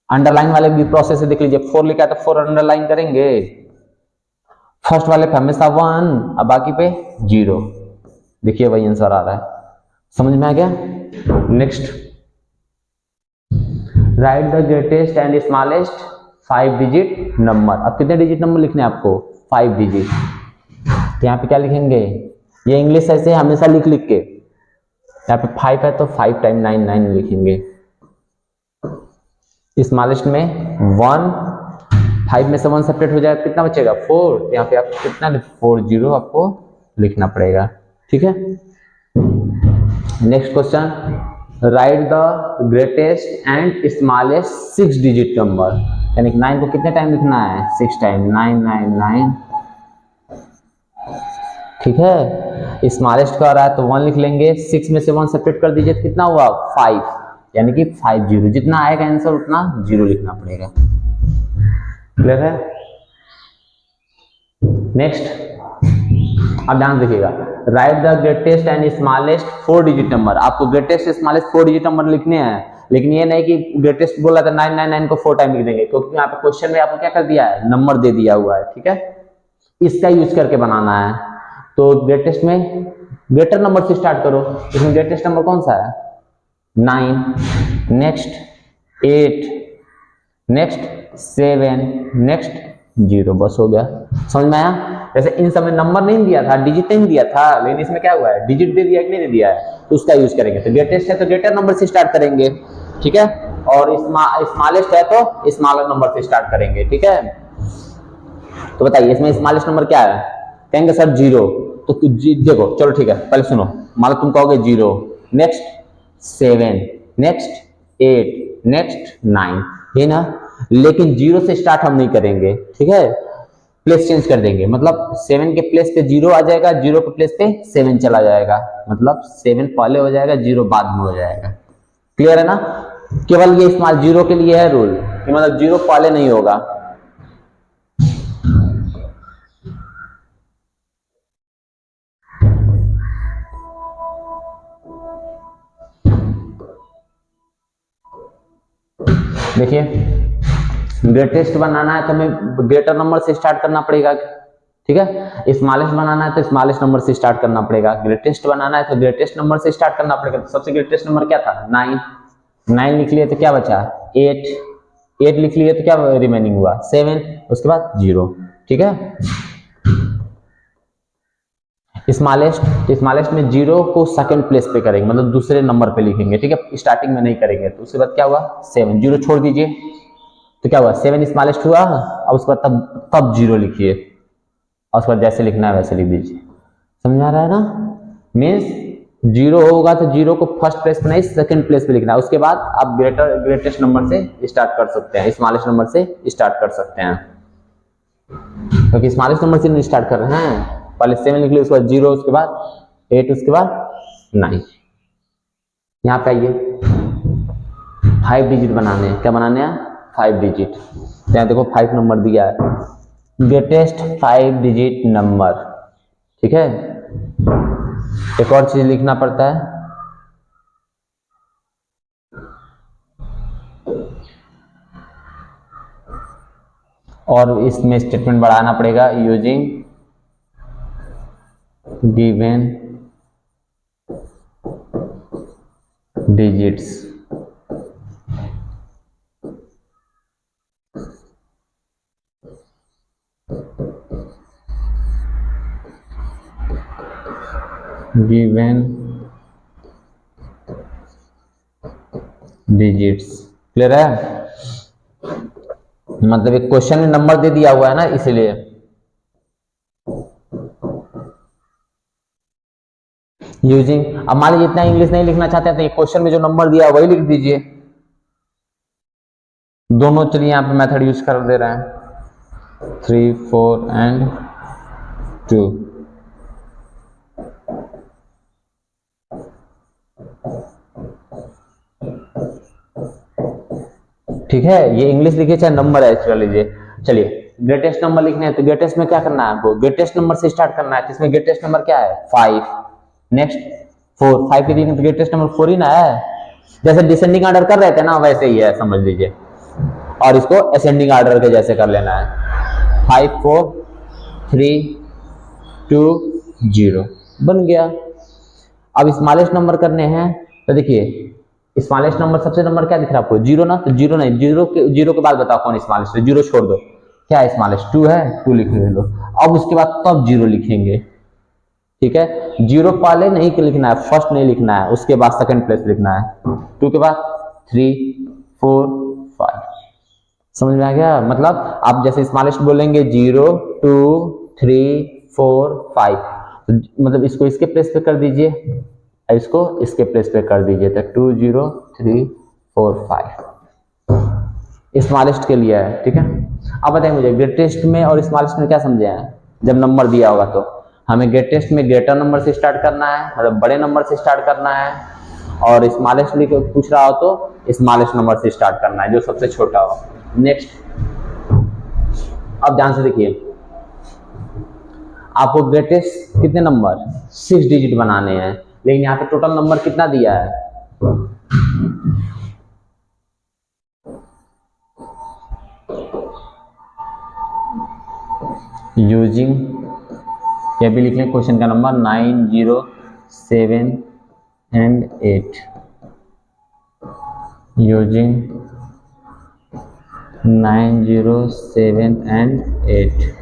अंडरलाइन वाले भी प्रोसेस है, देख लीजिए 4 लिखा है तो 4 अंडरलाइन करेंगे। फर्स्ट वाले पे हमेशा 1, अब बाकी पे 0। देखिए वही आंसर आ रहा है। समझ में आ गया। Next, right the greatest and smallest 5 digit number. अब कितने डिजिट नंबर लिखने हैं आपको 5 डिजिट। तो यहाँ पे क्या लिखेंगे, ये इंग्लिश ऐसे हमेशा लिख के, यहाँ पे 5 है तो 5 टाइम 9 9 लिखेंगे। स्मॉलेस्ट में 1, 5 में से 1 सेपरेट हो जाएगा, कितना बचेगा 4। यहाँ पे आपको कितना 4 0 आपको लिखना पड़ेगा, ठीक है। Next question, right the greatest and smallest 6 digit number. यानी कि 9 को कितने टाइम लिखना है 6 टाइम, 9 9 9, ठीक है। स्मॉलेस्ट का आ रहा है तो 1 लिख लेंगे, 6 में से 1 सेपरेट कर दीजिए, कितना हुआ 5, यानी कि 5 0, जितना आएगा आंसर उतना 0 लिखना पड़ेगा। क्लियर है। नेक्स्ट, अब ध्यान देखिएगा, right the greatest and smallest 4 digit number. आपको ग्रेटेस्ट स्मॉलेस्ट 4 डिजिट नंबर लिखने हैं, लेकिन ये नहीं कि ग्रेटेस्ट बोला था 999 को 4 टाइम लिख देंगे, क्योंकि यहाँ पे क्वेश्चन में आपको क्या कर दिया है नंबर दे दिया हुआ है, ठीक है। इसका यूज करके बनाना है। तो ग्रेटेस्ट में ग्रेटर नंबर से स्टार्ट करो, इसमें ग्रेटेस्ट नंबर कौन सा है 9, नेक्स्ट 8, नेक्स्ट 7, नेक्स्ट 0, बस हो गया। समझ में आया। जैसे इन सब में नंबर नहीं दिया था, डिजिट नहीं दिया था, लेकिन इसमें क्या हुआ है डिजिट दे दिया कि नहीं दे दिया है, तो उसका यूज करेंगे। तो ग्रेटेस्ट है तो ग्रेटर नंबर से स्टार्ट करेंगे, ठीक है। और स्मॉलेस्ट है तो स्मॉलर नंबर से स्टार्ट करेंगे, ठीक है। तो बताइए इसमें स्मॉलेस्ट नंबर क्या है, कहेंगे सर 0, तो देखो चलो ठीक है, पहले सुनो। मान लो तुम कहोगे 0, नेक्स्ट 7, नेक्स्ट 8, नेक्स्ट 9, है ना। लेकिन 0 से स्टार्ट हम नहीं करेंगे, ठीक है, प्लेस चेंज कर देंगे। मतलब 7 के प्लेस पे 0 आ जाएगा, 0 के प्लेस पे 7 चला जाएगा, मतलब 7 पहले हो जाएगा 0 बाद में हो जाएगा। क्लियर है ना। केवल ये स्मॉल 0 के लिए है रूल, मतलब 0 पहले नहीं होगा। देखिए ग्रेटेस्ट बनाना है तो हमें ग्रेटर नंबर से स्टार्ट करना पड़ेगा, ठीक है। स्मॉलेस्ट बनाना है तो स्मॉलेस्ट नंबर से स्टार्ट करना पड़ेगा। ग्रेटेस्ट बनाना है तो ग्रेटेस्ट नंबर से स्टार्ट करना पड़ेगा। तो सबसे ग्रेटेस्ट नंबर क्या था 9, 9 लिख लिए तो क्या बचा 8, 8 लिख लिए तो क्या रिमेनिंग हुआ 7, उसके बाद 0, ठीक है। स्मॉलेस्ट में 0 को सेकंड प्लेस पे करेंगे, मतलब दूसरे नंबर पे लिखेंगे, ठीक है, स्टार्टिंग में नहीं करेंगे। तो उसके बाद क्या हुआ 7, 0 छोड़ दीजिए तो क्या हुआ 7 स्मॉलेस्ट हुआ, अब उसके बाद तब 0 लिखिए और उसके बाद जैसे लिखना है वैसे लिख दीजिए। समझ आ रहा है ना? मीन्स 0 होगा तो 0 को फर्स्ट प्लेस पे नहीं सेकंड प्लेस पे लिखना है, उसके बाद आप ग्रेटेस्ट नंबर से स्टार्ट कर सकते हैं, स्मॉलेस्ट नंबर से स्टार्ट कर सकते हैं, क्योंकि स्मॉलेस्ट नंबर से नहीं स्टार्ट कर रहे हैं। पहले 7 लिख लिया, उसके बाद 0, उसके बाद 8, उसके बाद 9। यहाँ पे आइए 5 डिजिट बनाने हैं। क्या बनाने हैं? 5 डिजिट। यहाँ देखो 5 नंबर दिया है, ग्रेटेस्ट 5 डिजिट नंबर। ठीक है, एक और चीज लिखना पड़ता है, और इसमें स्टेटमेंट बढ़ाना पड़ेगा, using given digits. Given digits. Clear है? मतलब एक क्वेश्चन में नंबर दे दिया हुआ है ना, इसलिए। यूजिंग, अब मान लीजिए इतना इंग्लिश नहीं लिखना चाहते हैं तो ये क्वेश्चन में जो नंबर दिया है वही लिख दीजिए। दोनों चलिए यहाँ पे मेथड यूज कर दे रहे हैं, 3, 4 एंड 2। ठीक है, ये इंग्लिश लिखिए चाहे नंबर है, चल लीजिए। चलिए ग्रेटेस्ट नंबर लिखने हैं तो ग्रेटेस्ट में क्या करना है आपको? ग्रेटेस्ट नंबर से स्टार्ट करना है। इसमें ग्रेटेस्ट नंबर क्या है? 5। नेक्स्ट 4, 5 के लिए तो ग्रेटेस्ट नंबर 4 ही ना है। जैसे डिसेंडिंग ऑर्डर कर रहे थे ना, वैसे ही है, समझ लीजिए। और इसको असेंडिंग ऑर्डर के जैसे कर लेना है। 5, 4, 3, 2, 0 बन गया। अब स्मॉलेस्ट नंबर करने हैं तो देखिए स्मॉलेस्ट नंबर, सबसे नंबर क्या दिख रहा है आपको? 0 ना, तो 0 नहीं, 0 के बाद बताओ कौन स्मॉलेस्ट है। 0 छोड़ दो, क्या है स्मॉलेस्ट? 2 है, 2 लिख लो। अब उसके बाद तब 0 लिखेंगे। ठीक है, 0 पहले नहीं लिखना है, फर्स्ट नहीं लिखना है, उसके बाद सेकंड प्लेस लिखना है। 2 के बाद 3, 4, 5। समझ में आ गया? मतलब आप जैसे स्मॉलेस्ट बोलेंगे 0, 2, 3, 4, 5, मतलब इसको इसके प्लेस पे कर दीजिए, इसको इसके प्लेस पे कर दीजिए, तो 2, 0, 3, 4, 5 स्मॉलेस्ट के लिए है। ठीक है, अब बताइए मुझे ग्रेटेस्ट में और स्मॉलेस्ट में क्या समझे हैं? जब नंबर दिया होगा तो हमें ग्रेटेस्ट में ग्रेटर नंबर से स्टार्ट करना है, मतलब बड़े नंबर से स्टार्ट करना है, और स्मॉलेस्ट लिख पूछ रहा हो तो स्मॉलेस्ट नंबर से स्टार्ट करना है, जो सबसे छोटा हो। नेक्स्ट, अब ध्यान से देखिए, आपको ग्रेटेस्ट कितने नंबर? 6 डिजिट बनाने हैं, लेकिन यहाँ पे टोटल नंबर कितना दिया है? यूजिंग, यह भी लिख लें क्वेश्चन का number 9, 0, 7 and 8। Using 9, 0, 7 and 8।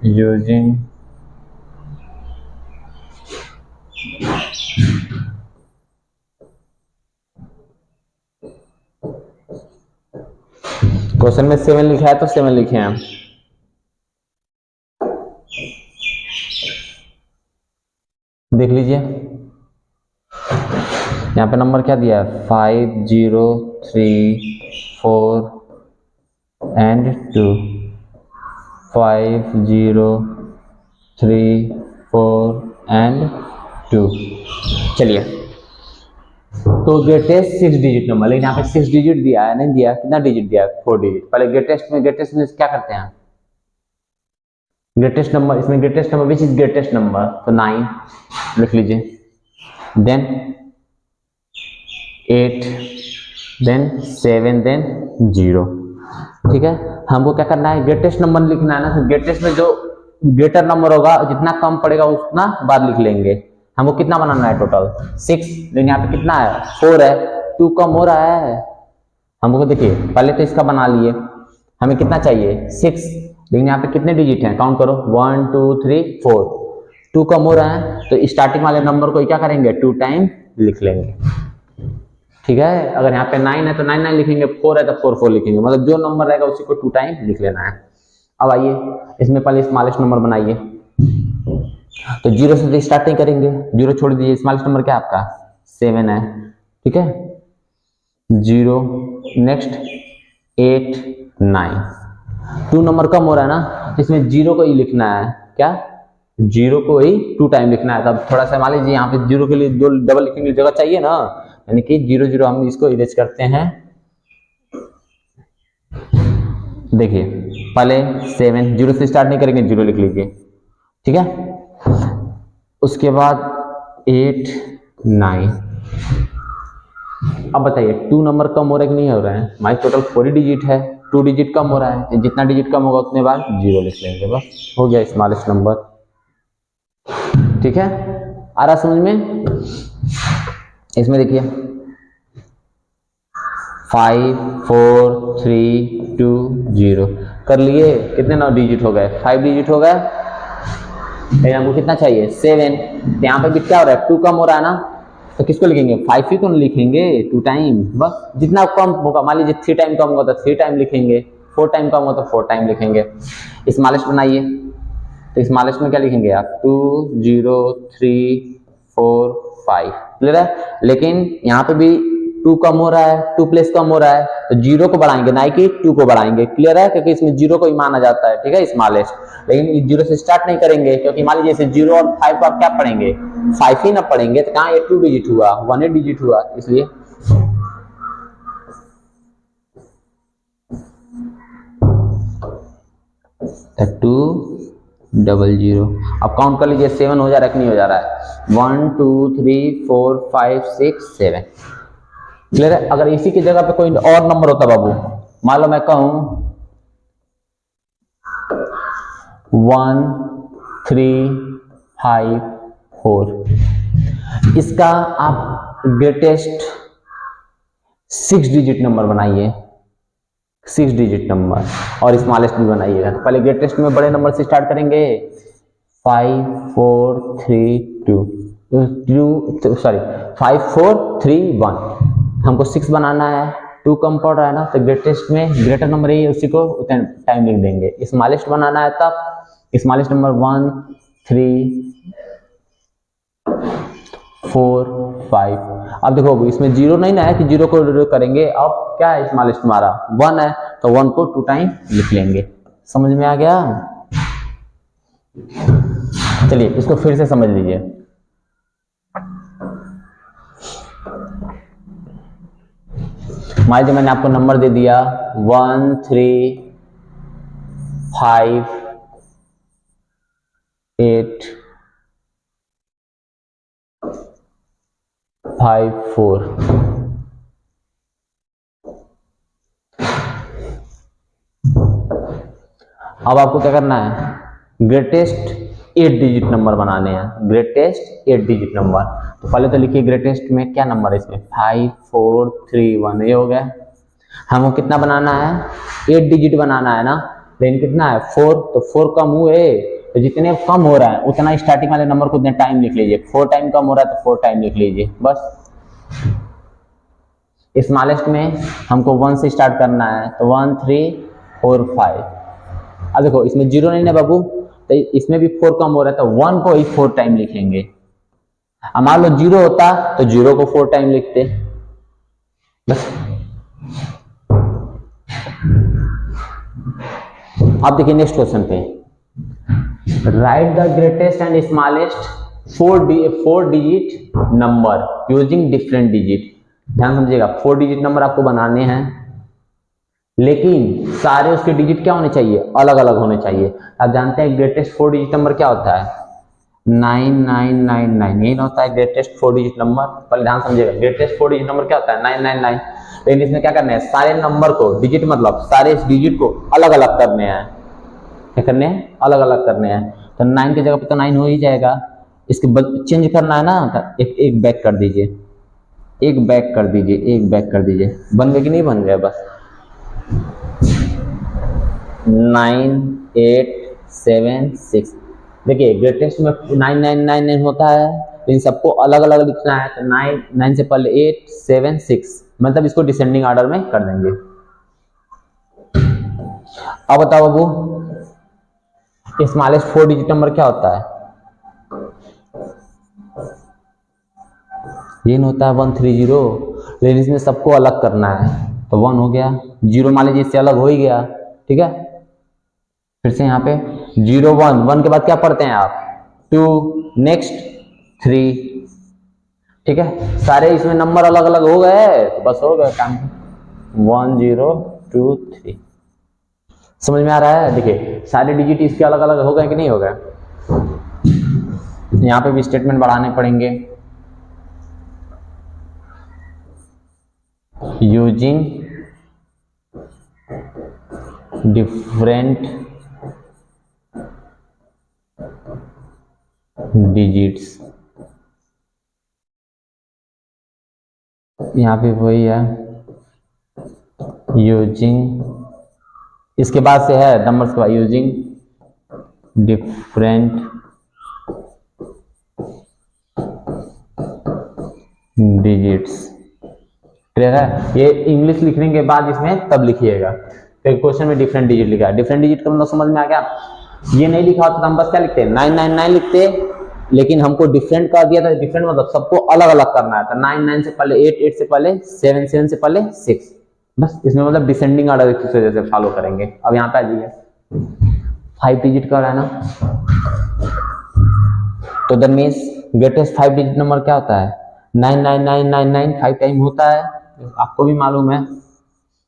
Using question में 7 लिखा है तो 7 लिखे हैं। देख लीजिए यहाँ पे नंबर क्या दिया है? 5, 0, 3, 4 एंड 2। 5, 0, 3, 4 एंड 2। चलिए, तो ग्रेटेस्ट 6 डिजिट नंबर, लेकिन यहाँ पे 6 डिजिट दिया है, नहीं दिया? कितना डिजिट दिया है? 4 डिजिट। पहले ग्रेटेस्ट में क्या करते हैं? ग्रेटेस्ट नंबर, इसमें greatest number which is greatest number, तो 9 लिख लीजिए, देन 8, देन 7, देन 0। ठीक है, हमको क्या करना है? ग्रेटेस्ट नंबर लिखना है ना, तो ग्रेटेस्ट में जो ग्रेटर नंबर होगा जितना कम पड़ेगा उतना बाद लिख लेंगे। हमको कितना बनाना है? टोटल 6, लेकिन यहाँ पे कितना है? 4 है, 2 कम हो रहा है। हमको देखिए पहले तो इसका बना लिए, हमें कितना चाहिए? 6, लेकिन यहाँ पे कितने डिजिट हैं? काउंट करो, 1, 2, 3, 4। 2 कम हो रहा है तो स्टार्टिंग वाले नंबर को क्या करेंगे 2 टाइम लिख लेंगे, ठीक है। अगर यहाँ पे 9 है तो 9 9 लिखेंगे, 4 है तो 4 4 लिखेंगे, मतलब जो नंबर रहेगा उसी को 2 टाइम लिख लेना है। अब आइए इसमें पहले स्मॉलेस्ट नंबर बनाइए, तो 0 से स्टार्ट नहीं करेंगे, 0 छोड़ दीजिए। स्मॉलेस्ट नंबर क्या आपका 7 है, ठीक है। 0 नेक्स्ट 8 9, 2 नंबर कम हो रहा है ना, इसमें 0 को ही लिखना है, क्या 0 को ही 2 टाइम लिखना है। तब थोड़ा सा मान लीजिए यहाँ पे 0 के लिए 2 डबल लिखने के लिए जगह चाहिए ना, यानी कि 0 0 हम इसको इरेज करते हैं। देखिए पहले 7, 0 से स्टार्ट नहीं करेंगे, 0 लिख लीजिए, ठीक है। उसके बाद 8 9, अब बताइए 2 नंबर कम हो रहा है कि नहीं हो रहा है, हमारी टोटल 4 ही डिजिट है, 2 डिजिट कम हो रहा है, जितना डिजिट कम होगा उतने बार 0 लिख लेंगे, बस हो गया स्मॉलेस्ट नंबर, ठीक है। आ रहा समझ में। इसमें देखिए 5 4 3 2 0 कर लिए, कितने 9 डिजिट हो गए, 5 डिजिट हो गए। हमको कितना चाहिए 7, तो यहाँ पे भी क्या हो रहा है 2 कम हो रहा है ना, तो किसको लिखेंगे 5 ही तो लिखेंगे 2 टाइम, बस जितना कम होगा, मान लीजिए 3 टाइम कम होगा तो 3 टाइम लिखेंगे, 4 टाइम कम होगा तो 4 टाइम लिखेंगे। स्मॉलेस्ट बनाइए, तो स्मॉलेस्ट में क्या लिखेंगे आप 2 0 3 4 5, क्लियर है। लेकिन यहाँ पे भी 2 कम हो रहा है, 2 प्लेस कम हो रहा है, तो 0 को बढ़ाएंगे ना कि 2 को बढ़ाएंगे, क्लियर है, क्योंकि इसमें 0 को ही माना जाता है, ठीक है स्मॉलेस्ट। लेकिन 0 से स्टार्ट नहीं करेंगे, क्योंकि मान लीजिए 0 और 5 को आप क्या पढ़ेंगे 5 ही ना पढ़ेंगे, तो कहाँ ये 2 डिजिट हुआ, 1 डिजिट हुआ, इसलिए टू 00। अब काउंट कर लीजिए 7 हो जा रहा है कि नहीं हो जा रहा है, 1 2 3 4 5 6 7, क्लियर है। अगर इसी की जगह पे कोई और नंबर होता बाबू, मान लो मैं कहूं 1 3 5 4, इसका आप ग्रेटेस्ट 6 डिजिट नंबर बनाइए, 6 डिजिट नंबर, और स्मॉलेस्ट भी बनाइएगा। तो पहले ग्रेटेस्ट में बड़े नंबर से स्टार्ट करेंगे, 5 4 3 2 सॉरी 5 4 3 1, हमको 6 बनाना है, 2 कम पड़ रहा है ना, तो ग्रेटेस्ट में ग्रेटर नंबर ही है, उसी को उतना टाइम लिख देंगे। स्मॉलेस्ट बनाना है तब स्मॉलेस्ट नंबर 1 3 4 5। अब देखो इसमें 0 नहीं ना है कि 0 को करेंगे, अब क्या है स्मॉलेस्ट हमारा 1 है, तो 1 को 2 टाइम लिख लेंगे। समझ में आ गया। चलिए इसको फिर से समझ लीजिए। मान लीजिए मैंने आपको नंबर दे दिया 1 3 5 8 5 4, अब आपको क्या करना है ग्रेटेस्ट 8 डिजिट नंबर बनाने हैं, ग्रेटेस्ट 8 डिजिट नंबर। तो पहले तो लिखिए ग्रेटेस्ट में क्या नंबर है, इसमें 5 4 3 1, ये हो गया। हमको कितना बनाना है 8 डिजिट बनाना है ना, लेकिन कितना है 4, तो 4 कम हुए, तो जितने कम हो रहा है उतना स्टार्टिंग वाले नंबर को उतने टाइम लिख लीजिए, 4 टाइम कम हो रहा है तो 4 टाइम लिख लीजिए, बस। स्मॉलेस्ट में हमको 1 से स्टार्ट करना है, तो 1 3 4 5। अब देखो इसमें 0 नहीं है बाबू, तो इसमें भी 4 कम हो रहा है, तो 1 को ही 4 टाइम लिखेंगे। अब मान लो 0 होता तो 0 को 4 टाइम लिखते, बस। अब देखिए नेक्स्ट क्वेश्चन पे, right the greatest and smallest 4 digit number using different digit. ध्यान समझिएगा 4 डिजिट नंबर आपको बनाने हैं, लेकिन सारे उसके डिजिट क्या होने चाहिए, अलग अलग होने चाहिए। आप जानते हैं ग्रेटेस्ट 4 डिजिट नंबर क्या होता है 9999, यही होता है ग्रेटेस्ट 4 डिजिट नंबर। पहले ध्यान समझिएगा ग्रेटेस्ट 4 डिजिट नंबर क्या होता है 999, लेकिन इसमें क्या करना है सारे नंबर को, डिजिट मतलब सारे इस डिजिट को अलग अलग करने हैं, क्या करने हैं अलग अलग करने हैं। तो 9 की जगह पे तो 9 हो ही जाएगा, इसके चेंज करना है ना, तो एक बैक कर दीजिए, एक बैक कर दीजिए, एक बैक कर दीजिए, बन गया कि नहीं बन गया, बस 9 8 7 6, देखिए ग्रेटेस्ट में 9999 होता है, तो इन सबको अलग अलग लिखना है। तो 9 से पहले 8 7 6, मतलब इसको डिसेंडिंग ऑर्डर में कर देंगे। अब बताओ बाबू स्मॉलेस्ट 4 डिजिट नंबर क्या होता है? ये होता है 130, लेकिन इसमें सबको अलग करना है। तो 1 हो गया, 0 मान लीजिए इससे अलग हो ही गया, ठीक है। फिर से यहाँ पे 0 1, 1 के बाद क्या पढ़ते हैं आप? 2, नेक्स्ट 3, ठीक है। सारे इसमें नंबर अलग अलग हो गए तो बस हो गया काम। 1 0 2 3, समझ में आ रहा है? देखिए सारे डिजिट इसके अलग अलग हो गए कि नहीं हो गए? यहाँ पे भी स्टेटमेंट बढ़ाने पड़ेंगे। यूजिंग डिफरेंट डिजिट्स, यहाँ पे वही है यूजिंग, इसके बाद से है नंबर्स के बाद यूजिंग डिफरेंट डिजिट्स। क्लियर है? ये इंग्लिश लिखने के बाद इसमें तब लिखिएगा। तो क्वेश्चन में डिफरेंट डिजिट लिखा है, डिफरेंट डिजिट का मतलब समझ में आ गया? ये नहीं लिखा होता तो हम बस क्या लिखते हैं 999 लिखते, लेकिन हमको डिफरेंट कर दिया था। डिफरेंट मतलब सबको अलग अलग करना है। तो 9 से पहले 8, 8 से पहले 7, 7 से पहले 6, बस इसमें मतलब डिसेंडिंग ऑर्डर इस वजह से फॉलो करेंगे। अब यहाँ पे आ जाइए 5 डिजिट का है ना, तो that means greatest 5 digit number क्या होता है? 99999 5 टाइम होता है, आपको भी मालूम है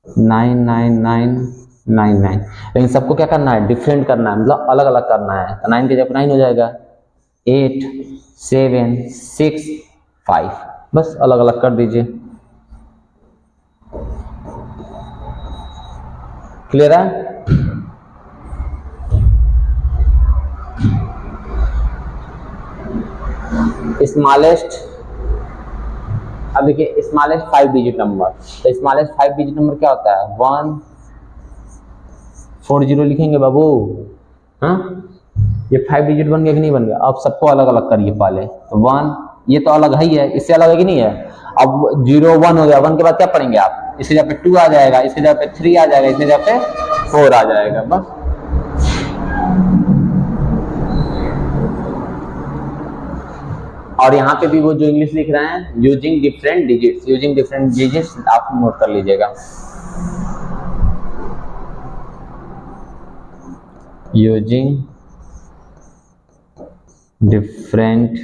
99999, लेकिन सबको क्या करना है? डिफरेंट करना है, मतलब अलग अलग करना है। तो 9 की जगह 9 हो जाएगा, 8 7 6 5, बस अलग अलग कर दीजिए। क्लियर है? स्मॉलेस्ट, अब देखिए स्मॉलेस्ट 5 डिजिट नंबर, तो स्मॉलेस्ट 5 डिजिट नंबर क्या होता है? 140 लिखेंगे बाबू। हाँ, ये 5 डिजिट बन गया कि नहीं बन गया? अब सबको अलग अलग करिए पहले। तो 1, ये तो अलग है ही है, इससे अलग है कि नहीं है? अब 0 1 हो गया, 1 के बाद क्या पढ़ेंगे आप? इसके जगह पे 2 आ जाएगा, इसके जगह पे 3 आ जाएगा, इसके जगह पे 4 आ जाएगा, बस। और यहाँ पे भी वो जो इंग्लिश लिख रहे हैं using different digits, using different digits आप नोट कर लीजिएगा। यूजिंग डिफरेंट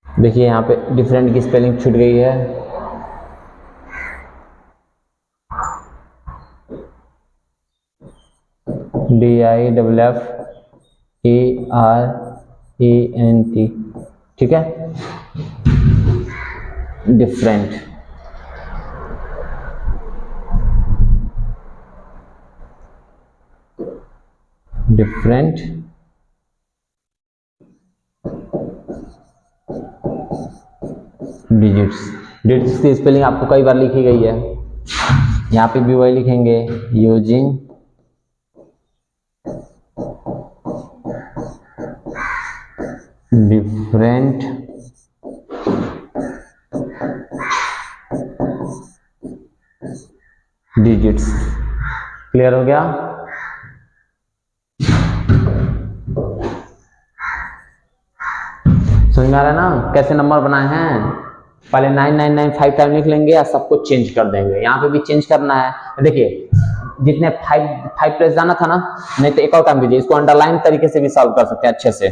देखिए यहाँ पे डिफरेंट की स्पेलिंग छूट गई है। DIFFERENT, ठीक है। डिफरेंट, डिफरेंट डिजिट्स की स्पेलिंग आपको कई बार लिखी गई है, यहाँ पे भी वही लिखेंगे यूजिंग डिफरेंट डिजिट्स। क्लियर हो गया? समझ में आ रहा है ना कैसे नंबर बनाए हैं? पहले 9995 टाइम लिख लेंगे या सबको चेंज कर देंगे। यहाँ पे भी चेंज करना है। देखिए जितने 5 प्लेस जाना था ना, नहीं तो एक और काम कीजिए, इसको अंडरलाइन तरीके से भी सॉल्व कर सकते हैं अच्छे से।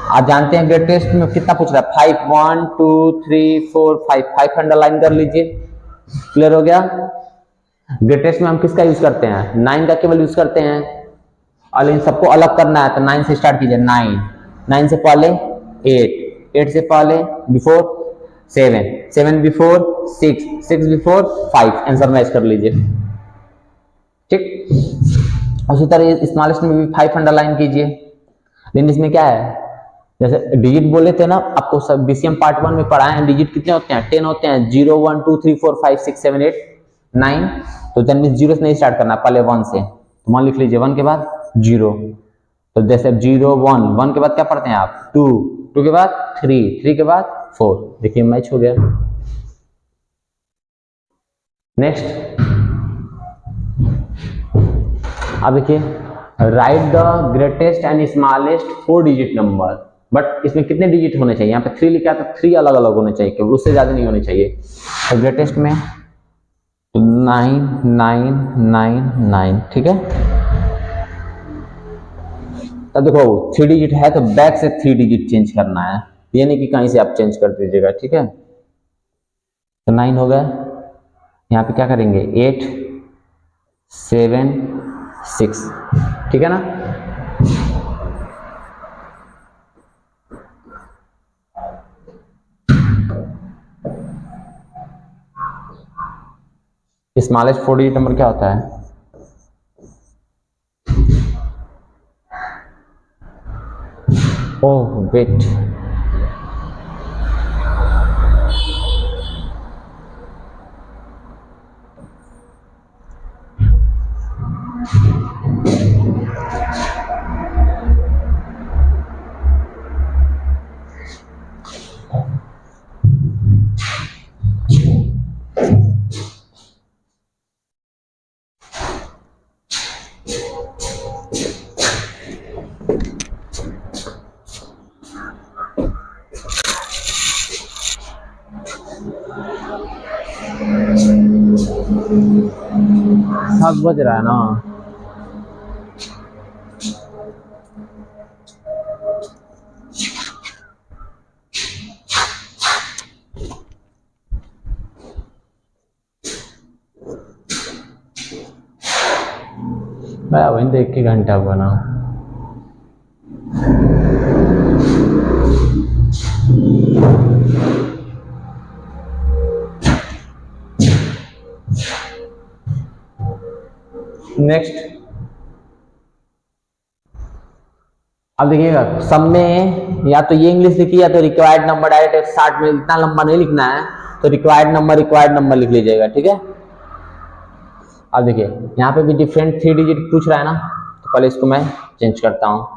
आप जानते हैं ग्रेटेस्ट में कितना पूछ रहा है? 5 1 2 3 4 5 अंडरलाइन कर लीजिए। क्लियर हो गया? ग्रेटेस्ट में हम किसका यूज करते हैं? 9 का केवल यूज करते हैं, और इन सबको अलग करना है। तो 9 से स्टार्ट कीजिए। 9 से पहले 8, 8 से पहले before 7, 7 before 6, 6 before 5, answer match कर लीजिए। ठीक, उसी तरह स्मॉलेस्ट में भी 5 अंडरलाइन कीजिए। लेकिन इसमें क्या है? जैसे डिजिट बोले थे ना आपको, सब बीसीएम पार्ट 1 में पढ़ाए हैं, डिजिट कितने होते हैं, 10 होते हैं, 0 1 2 3 4 5 6 7 8 9। तो दैन मीन जीरो से नहीं स्टार्ट करना, पहले 1 से। तो मान लिख लीजिए 1 के बाद 0, तो जैसे 0 1 1 के बाद क्या पढ़ते हैं आप, 2 2 के बाद 3 3 के बाद 4। देखिए मैच हो गया। नेक्स्ट अब देखिए, right the greatest and smallest 4 digit number, but इसमें कितने डिजिट होने चाहिए, यहाँ पे 3 लिखा है तो 3 अलग अलग होने चाहिए, केवल उससे ज्यादा नहीं होने चाहिए। तो ग्रेटेस्ट में तो 9 9 9 9, ठीक है। तब देखो 3 डिजिट है तो बैक से 3 डिजिट चेंज करना है, ये नहीं कि कहीं से आप चेंज कर दीजिएगा, ठीक है। तो 9 हो गया, यहाँ पे क्या करेंगे 8 7 6, ठीक है ना। स्मॉलेस्ट 4 डिजिट नंबर क्या होता है, ओह वेट, सब बज रहा है ना। मैं वही देख के घंटा बना। नेक्स्ट अब देखिएगा, सब में या तो ये इंग्लिश लिखिए या तो रिक्वायर्ड नंबर डायरेक्ट 60 में, इतना लंबा नहीं लिखना है, तो रिक्वायर्ड नंबर लिख लीजिएगा, ठीक है। अब देखिए यहाँ पे भी डिफरेंट 3 डिजिट पूछ रहा है ना, तो पहले इसको मैं चेंज करता हूँ।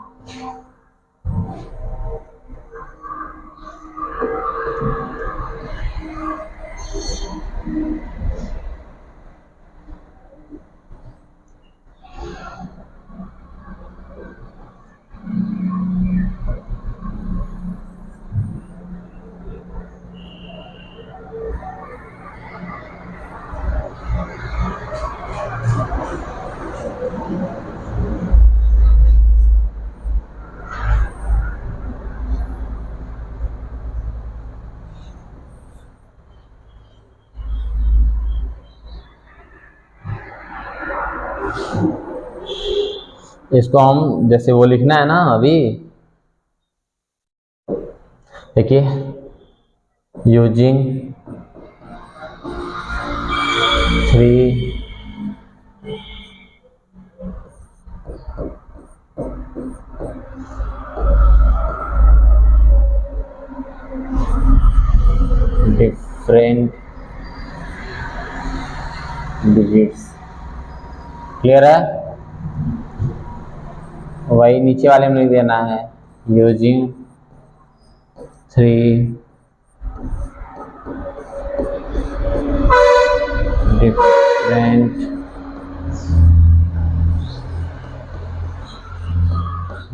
इसको हम जैसे वो लिखना है ना अभी, देखिए यूजिंग 3 डिफरेंट डिजिट्स, क्लियर है। वही नीचे वाले में लिख देना है, यूजिंग 3 डिफरेंट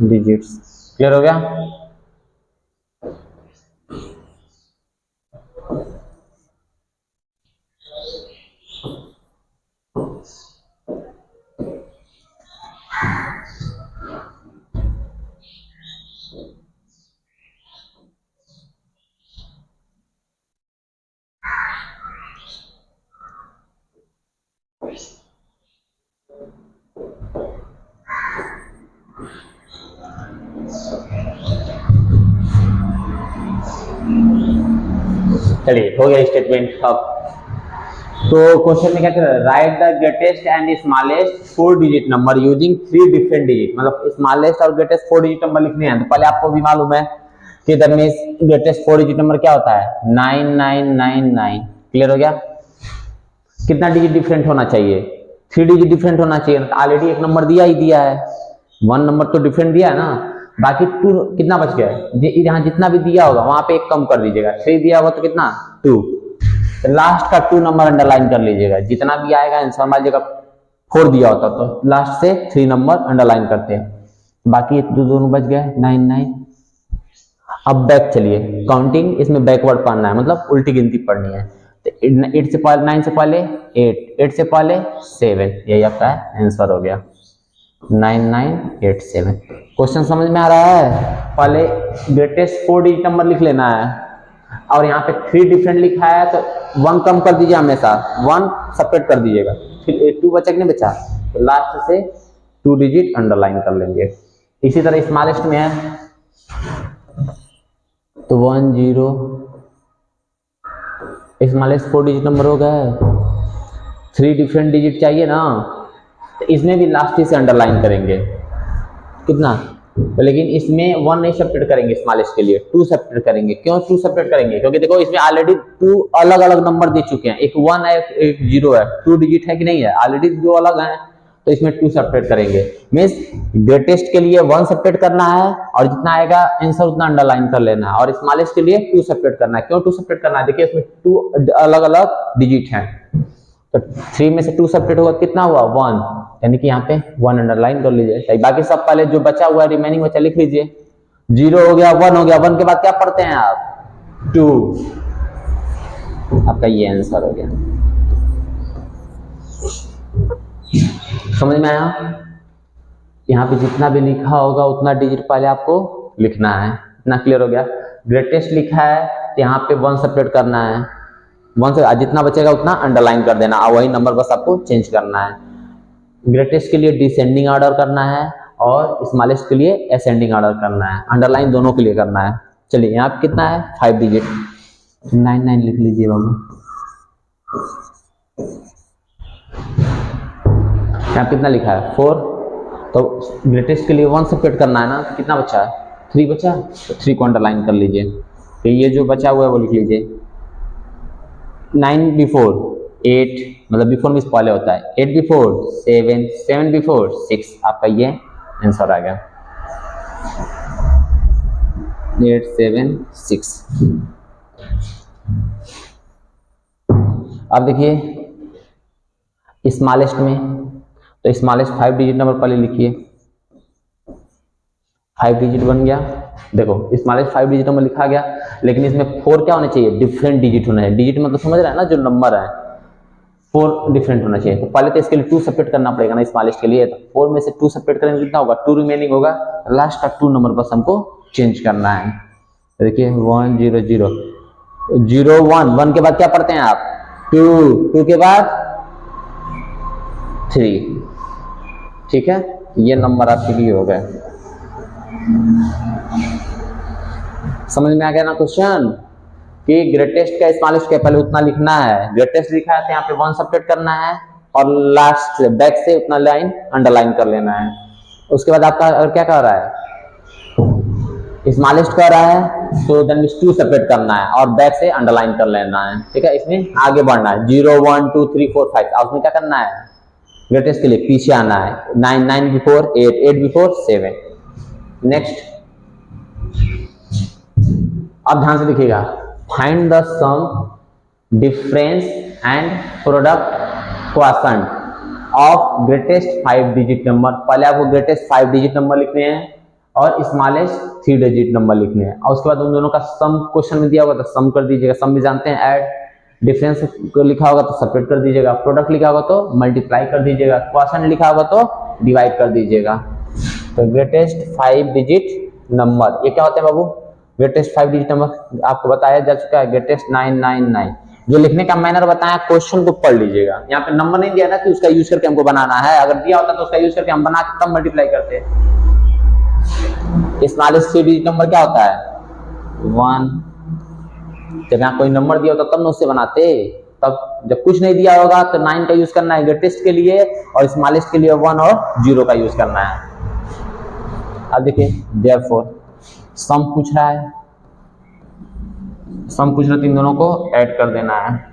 डिजिट्स, क्लियर हो गया। चलिए हो गया स्टेटमेंट। अब तो क्वेश्चन में क्या कर रहा है, right the greatest and smallest 4 digit number using 3 different digit, मतलब स्मॉलेस्ट और ग्रेटेस्ट 4 डिजिट नंबर लिखने हैं। तो पहले आपको भी मालूम है कि that means greatest 4 digit number क्या होता है 9999। क्लियर हो गया? कितना डिजिट डिफरेंट होना चाहिए 3 डिजिट डिफरेंट होना चाहिए। ऑलरेडी एक नंबर दिया ही दिया है, 1 नंबर तो डिफरेंट दिया है ना, बाकी 2 कितना बच गया? यहाँ जितना भी दिया होगा वहां पे एक कम कर दीजिएगा। 3 दिया होगा तो कितना 2, तो लास्ट का 2 नंबर अंडरलाइन कर लीजिएगा। जितना भी आएगा आंसर, मान लीजिएगा 4 दिया होता तो लास्ट से 3 नंबर अंडरलाइन करते हैं, बाकी दोनों बच गए 99। अब बैक चलिए, काउंटिंग इसमें बैकवर्ड पढ़ना है, मतलब उल्टी गिनती पढ़नी है। तो 8 से पहले 9 से पहले 8 से पहले 7, यही आपका आंसर हो गया 9987। क्वेश्चन समझ में आ रहा है? पहले ग्रेटेस्ट 4 डिजिट नंबर लिख लेना है, और यहाँ पे 3 डिफरेंट लिखा है तो 1 कम कर दीजिए, हमेशा 1 सेपरेट कर दीजिएगा, फिर 2 बचा कि नहीं बचा, तो लास्ट से 2 डिजिट अंडरलाइन कर लेंगे। इसी तरह स्मॉलेस्ट में है तो 1 0, स्मॉलेस्ट 4 डिजिट नंबर हो गया। 3 डिफरेंट डिजिट चाहिए ना, तो इसमें भी लास्ट से अंडरलाइन करेंगे कितना, तो लेकिन इसमें 1 नहीं सेपरेट करेंगे, स्मॉलेस्ट के लिए 2 सेपरेट करेंगे। क्यों 2 सेपरेट करेंगे? क्योंकि देखो इसमें ऑलरेडी 2 अलग अलग नंबर दे चुके हैं, एक 1 है एक 0 है, 2 डिजिट है कि नहीं है, ऑलरेडी 2 अलग हैं, तो इसमें 2 सेपरेट करेंगे। मींस ग्रेटेस्ट के लिए 1 सेपरेट करना है, और जितना आएगा आंसर उतना अंडरलाइन कर लेना है, और स्मॉलेस्ट के लिए 2 सेपरेट करना है। क्यों 2 सेपरेट करना है? देखिए इसमें 2 अलग अलग डिजिट हैं, तो 3 में से 2 सेपरेट होगा कितना हुआ 1, यानी कि यहाँ पे 1 अंडरलाइन कर लीजिए। बाकी सब पहले जो बचा हुआ है रिमेनिंग बचा लिख लीजिए। 0 हो गया, 1 हो गया, 1 के बाद क्या पढ़ते हैं आप 2, आपका ये आंसर हो गया। समझ में आया? यहाँ पे जितना भी लिखा होगा उतना डिजिट पहले आपको लिखना है। इतना क्लियर हो गया? ग्रेटेस्ट लिखा है तो यहाँ पे 1 सेपरेट करना है, 1 से जितना बचेगा उतना अंडरलाइन कर देना, और वही नंबर बस आपको चेंज करना है। ग्रेटेस्ट के लिए डिसेंडिंग ऑर्डर करना है, और स्मॉलेस्ट के लिए असेंडिंग ऑर्डर करना है, अंडरलाइन दोनों के लिए करना है। चलिए यहाँ पे कितना है 5 डिजिट, 99 लिख लीजिए बाबू। यहाँ कितना लिखा है 4, तो ग्रेटेस्ट के लिए 1 सेपरेट करना है ना, तो कितना बचा 3 बचा, तो 3 को अंडरलाइन कर लीजिए। तो ये जो बचा हुआ है वो लिख लीजिए। 9 बिफोर 8, मतलब बिफोर मींस पहले होता है, 8 बिफोर 7, 7 बिफोर 6, आपका ये आंसर आ गया 876। अब देखिए स्मॉलेस्ट में, तो स्मॉलेस्ट 5 डिजिट नंबर पहले लिखिए, 5 डिजिट बन गया। देखो स्मॉलेस्ट 5 डिजिट नंबर लिखा गया, लेकिन इसमें 4 क्या होना चाहिए, डिफरेंट डिजिट होना है। डिजिट मतलब समझ रहा है ना, जो नंबर है 4 डिफरेंट होना चाहिए। तो पहले तो इसके लिए 2 सेपरेट करना पड़ेगा ना स्मॉलेस्ट के लिए, तो 4 में से 2 सेपरेट करेंगे कितना होगा 2 रिमेनिंग होगा, लास्ट का 2 नंबर बस हमको चेंज करना है। तो देखिए 1 0 0 0 1, 1 के बाद क्या पढ़ते हैं आप 2, 2 के बाद 3, ठीक है, ये नंबर आपके लिए हो गए। समझ में आ गया ना क्वेश्चन, कि ग्रेटेस्ट का स्मॉलेस्ट का पहले उतना लिखना है, ग्रेटेस्ट लिखा है तो यहाँ पे 1 सेपरेट करना है, और लास्ट से बैक से उतना लाइन अंडरलाइन कर लेना है। उसके बाद आपका क्या कर रहा है स्मॉलेस्ट कर रहा है, तो देन 2 सेपरेट करना है और बैक से अंडरलाइन कर लेना है, ठीक है। इसमें आगे बढ़ना है 0 1 2 3 4 5, और उसमें क्या करना है ग्रेटेस्ट के लिए पीछे आना है, 9 9 बिफोर 8 8 बिफोर 7। नेक्स्ट, अब ध्यान से देखिएगा, find the sum difference and product quotient of greatest 5 digit number. पहले आपको ग्रेटेस्ट 5 डिजिट नंबर लिखने हैं और स्मॉलेस्ट 3 डिजिट नंबर लिखने हैं, और उसके बाद उन दोनों का सम क्वेश्चन में दिया होगा तो सम कर दीजिएगा, सम भी जानते हैं ऐड, डिफरेंस लिखा होगा तो सेपरेट कर दीजिएगा, प्रोडक्ट लिखा होगा तो मल्टीप्लाई कर दीजिएगा, क्वोशंट लिखा होगा तो डिवाइड कर दीजिएगा। तो ग्रेटेस्ट 5 डिजिट नंबर ये क्या होते हैं बाबू, ग्रेटेस्ट 5 डिजिट नंबर आपको बताया जा चुका है, ग्रेटेस्ट 999। जो लिखने का मैनर बताया क्वेश्चन को पढ़ लीजिएगा, यहाँ पे नंबर नहीं दिया ना कि उसका यूज करके हमको बनाना है, अगर दिया होता तो उसका यूज करके हम बना के तब मल्टीप्लाई करते। स्मॉलेस्ट 3 डिजिट नंबर क्या होता है 1, जब यहाँ कोई नंबर दिया होता तब ना उससे बनाते, तब जब कुछ नहीं दिया होगा तो 9 का यूज करना है ग्रेटेस्ट के लिए, और स्मॉलेस्ट के लिए 1 और 0 का यूज करना है। अब देखिए देयरफॉर सम पूछ रहा है, सम पूछ रहे, इन दोनों को ऐड कर देना है।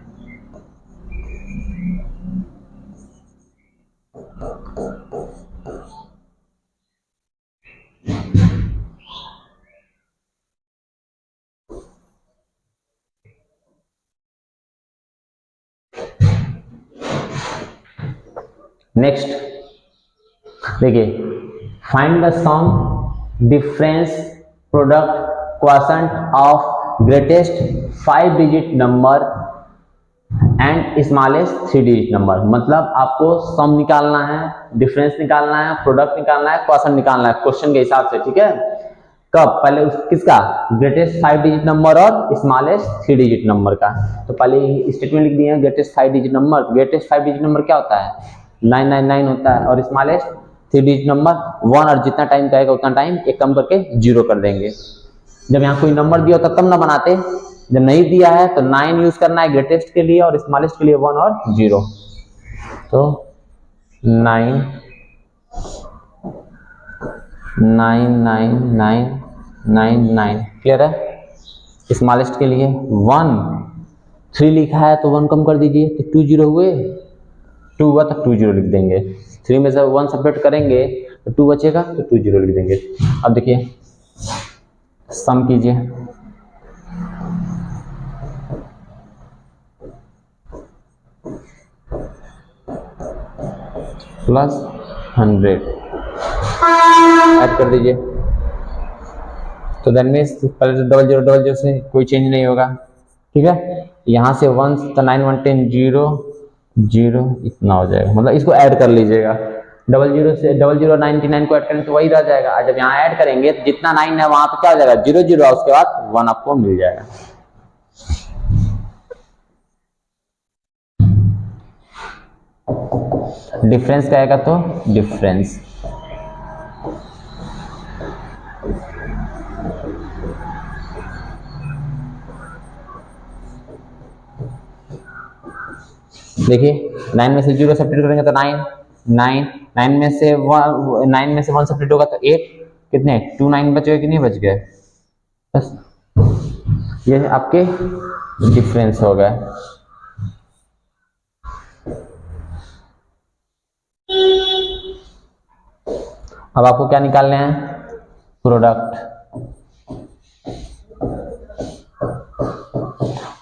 नेक्स्ट देखिए, find the sum difference product quotient of greatest 5 digit number and smallest 3 digit number. मतलब आपको सम निकालना है, डिफरेंस निकालना है, प्रोडक्ट निकालना है, क्वोशंट निकालना है क्वेश्चन के हिसाब से, ठीक है। कब? पहले किसका? ग्रेटेस्ट 5 डिजिट नंबर और स्मॉलेस्ट 3 डिजिट नंबर का। तो पहले स्टेटमेंट लिख दिए हैं greatest 5 digit number. Greatest 5 digit number क्या होता है? 999 होता है, और स्मॉलेस्ट 3 डिजिट नंबर 1, और जितना टाइम कहेगा उतना टाइम एक कम करके 0 कर देंगे। जब यहाँ कोई नंबर दिया होता तब ना बनाते, जब नहीं दिया है तो 9 यूज करना है ग्रेटेस्ट के लिए, और स्मॉलेस्ट के लिए 1 और 0। तो 9 9 9 9 9 9 क्लियर है। स्मॉलेस्ट के लिए 1 3 लिखा है तो 1 कम कर दीजिए, तो 2 0 हुए, 2 हुआ तो 2 0 लिख देंगे। 3 में से 1 सब्ट्रैक्ट करेंगे तो 2 बचेगा, तो 2 0 लिख देंगे। अब देखिए सम कीजिए, प्लस 100 ऐड कर दीजिए। तो दैट मीन्स पहले तो 0000 से कोई चेंज नहीं होगा, ठीक है। यहाँ से 1 तो 9 1 10 0 0 इतना हो जाएगा, मतलब इसको ऐड कर लीजिएगा। 00 से 0099 को ऐड करें तो वही रह जाएगा। जब यहाँ ऐड करेंगे तो जितना 9 है वहां पे क्या हो जाएगा? 0 0, उसके बाद 1 आपको मिल जाएगा। डिफरेंस क्या आएगा? तो डिफरेंस देखिए 9 में से 0 सब्ट्रैक्ट करेंगे तो 9 9 9 में से 1 सब्ट्रैक्ट होगा तो 8, कितने 2 9 बच गए कि नहीं बच गए? बस ये आपके डिफरेंस हो गए। अब आपको क्या निकालने हैं? प्रोडक्ट।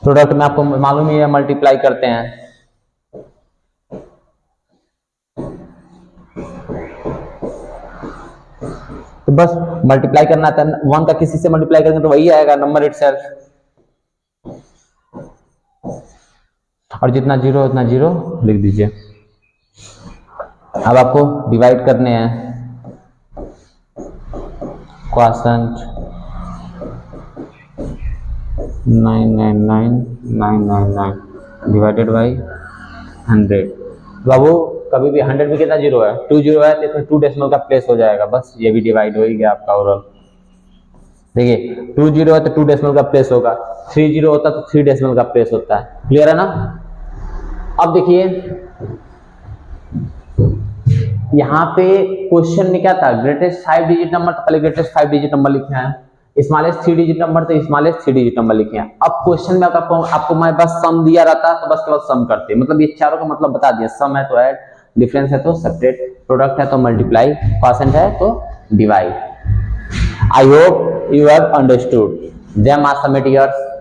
प्रोडक्ट में आपको मालूम ही है मल्टीप्लाई करते हैं। तो बस मल्टीप्लाई करना था, 1 का किसी से मल्टीप्लाई करेंगे तो वही आएगा नंबर इटसेल्फ, और जितना 0 उतना 0 लिख दीजिए। अब आपको डिवाइड करने हैं। Quotient 999 divided by 100। बाबू कभी भी 100 में कितना 0 है? 2 0 है, तो इसमें 2 डेसिमल का प्लेस हो जाएगा, बस ये भी डिवाइड हो ही गया आपका ओवरऑल। देखिए 2 0 है तो 2 डेसिमल का प्लेस होगा, 3 0 होता तो 3 डेसिमल का प्लेस होता है। क्लियर है ना? अब देखिए यहाँ पे क्वेश्चन में क्या था? ग्रेटेस्ट 5 डिजिट नंबर, तो पहले ग्रेटेस्ट 5 डिजिट नंबर लिखे हैं। स्मॉलेस्ट 3 डिजिट नंबर, तो स्मॉलेस्ट 3 डिजिट नंबर लिखे हैं। अब क्वेश्चन में आपको मैं बस सम दिया रहता तो बस केवल सम करते, मतलब ये चारों का मतलब बता दिया। सम है तो ऐड, डिफरेंस है तो सब्ट्रैक्ट, प्रोडक्ट है तो मल्टीप्लाई, क्वोशंट है तो divide. I hope you have understood. Jai Mathematics.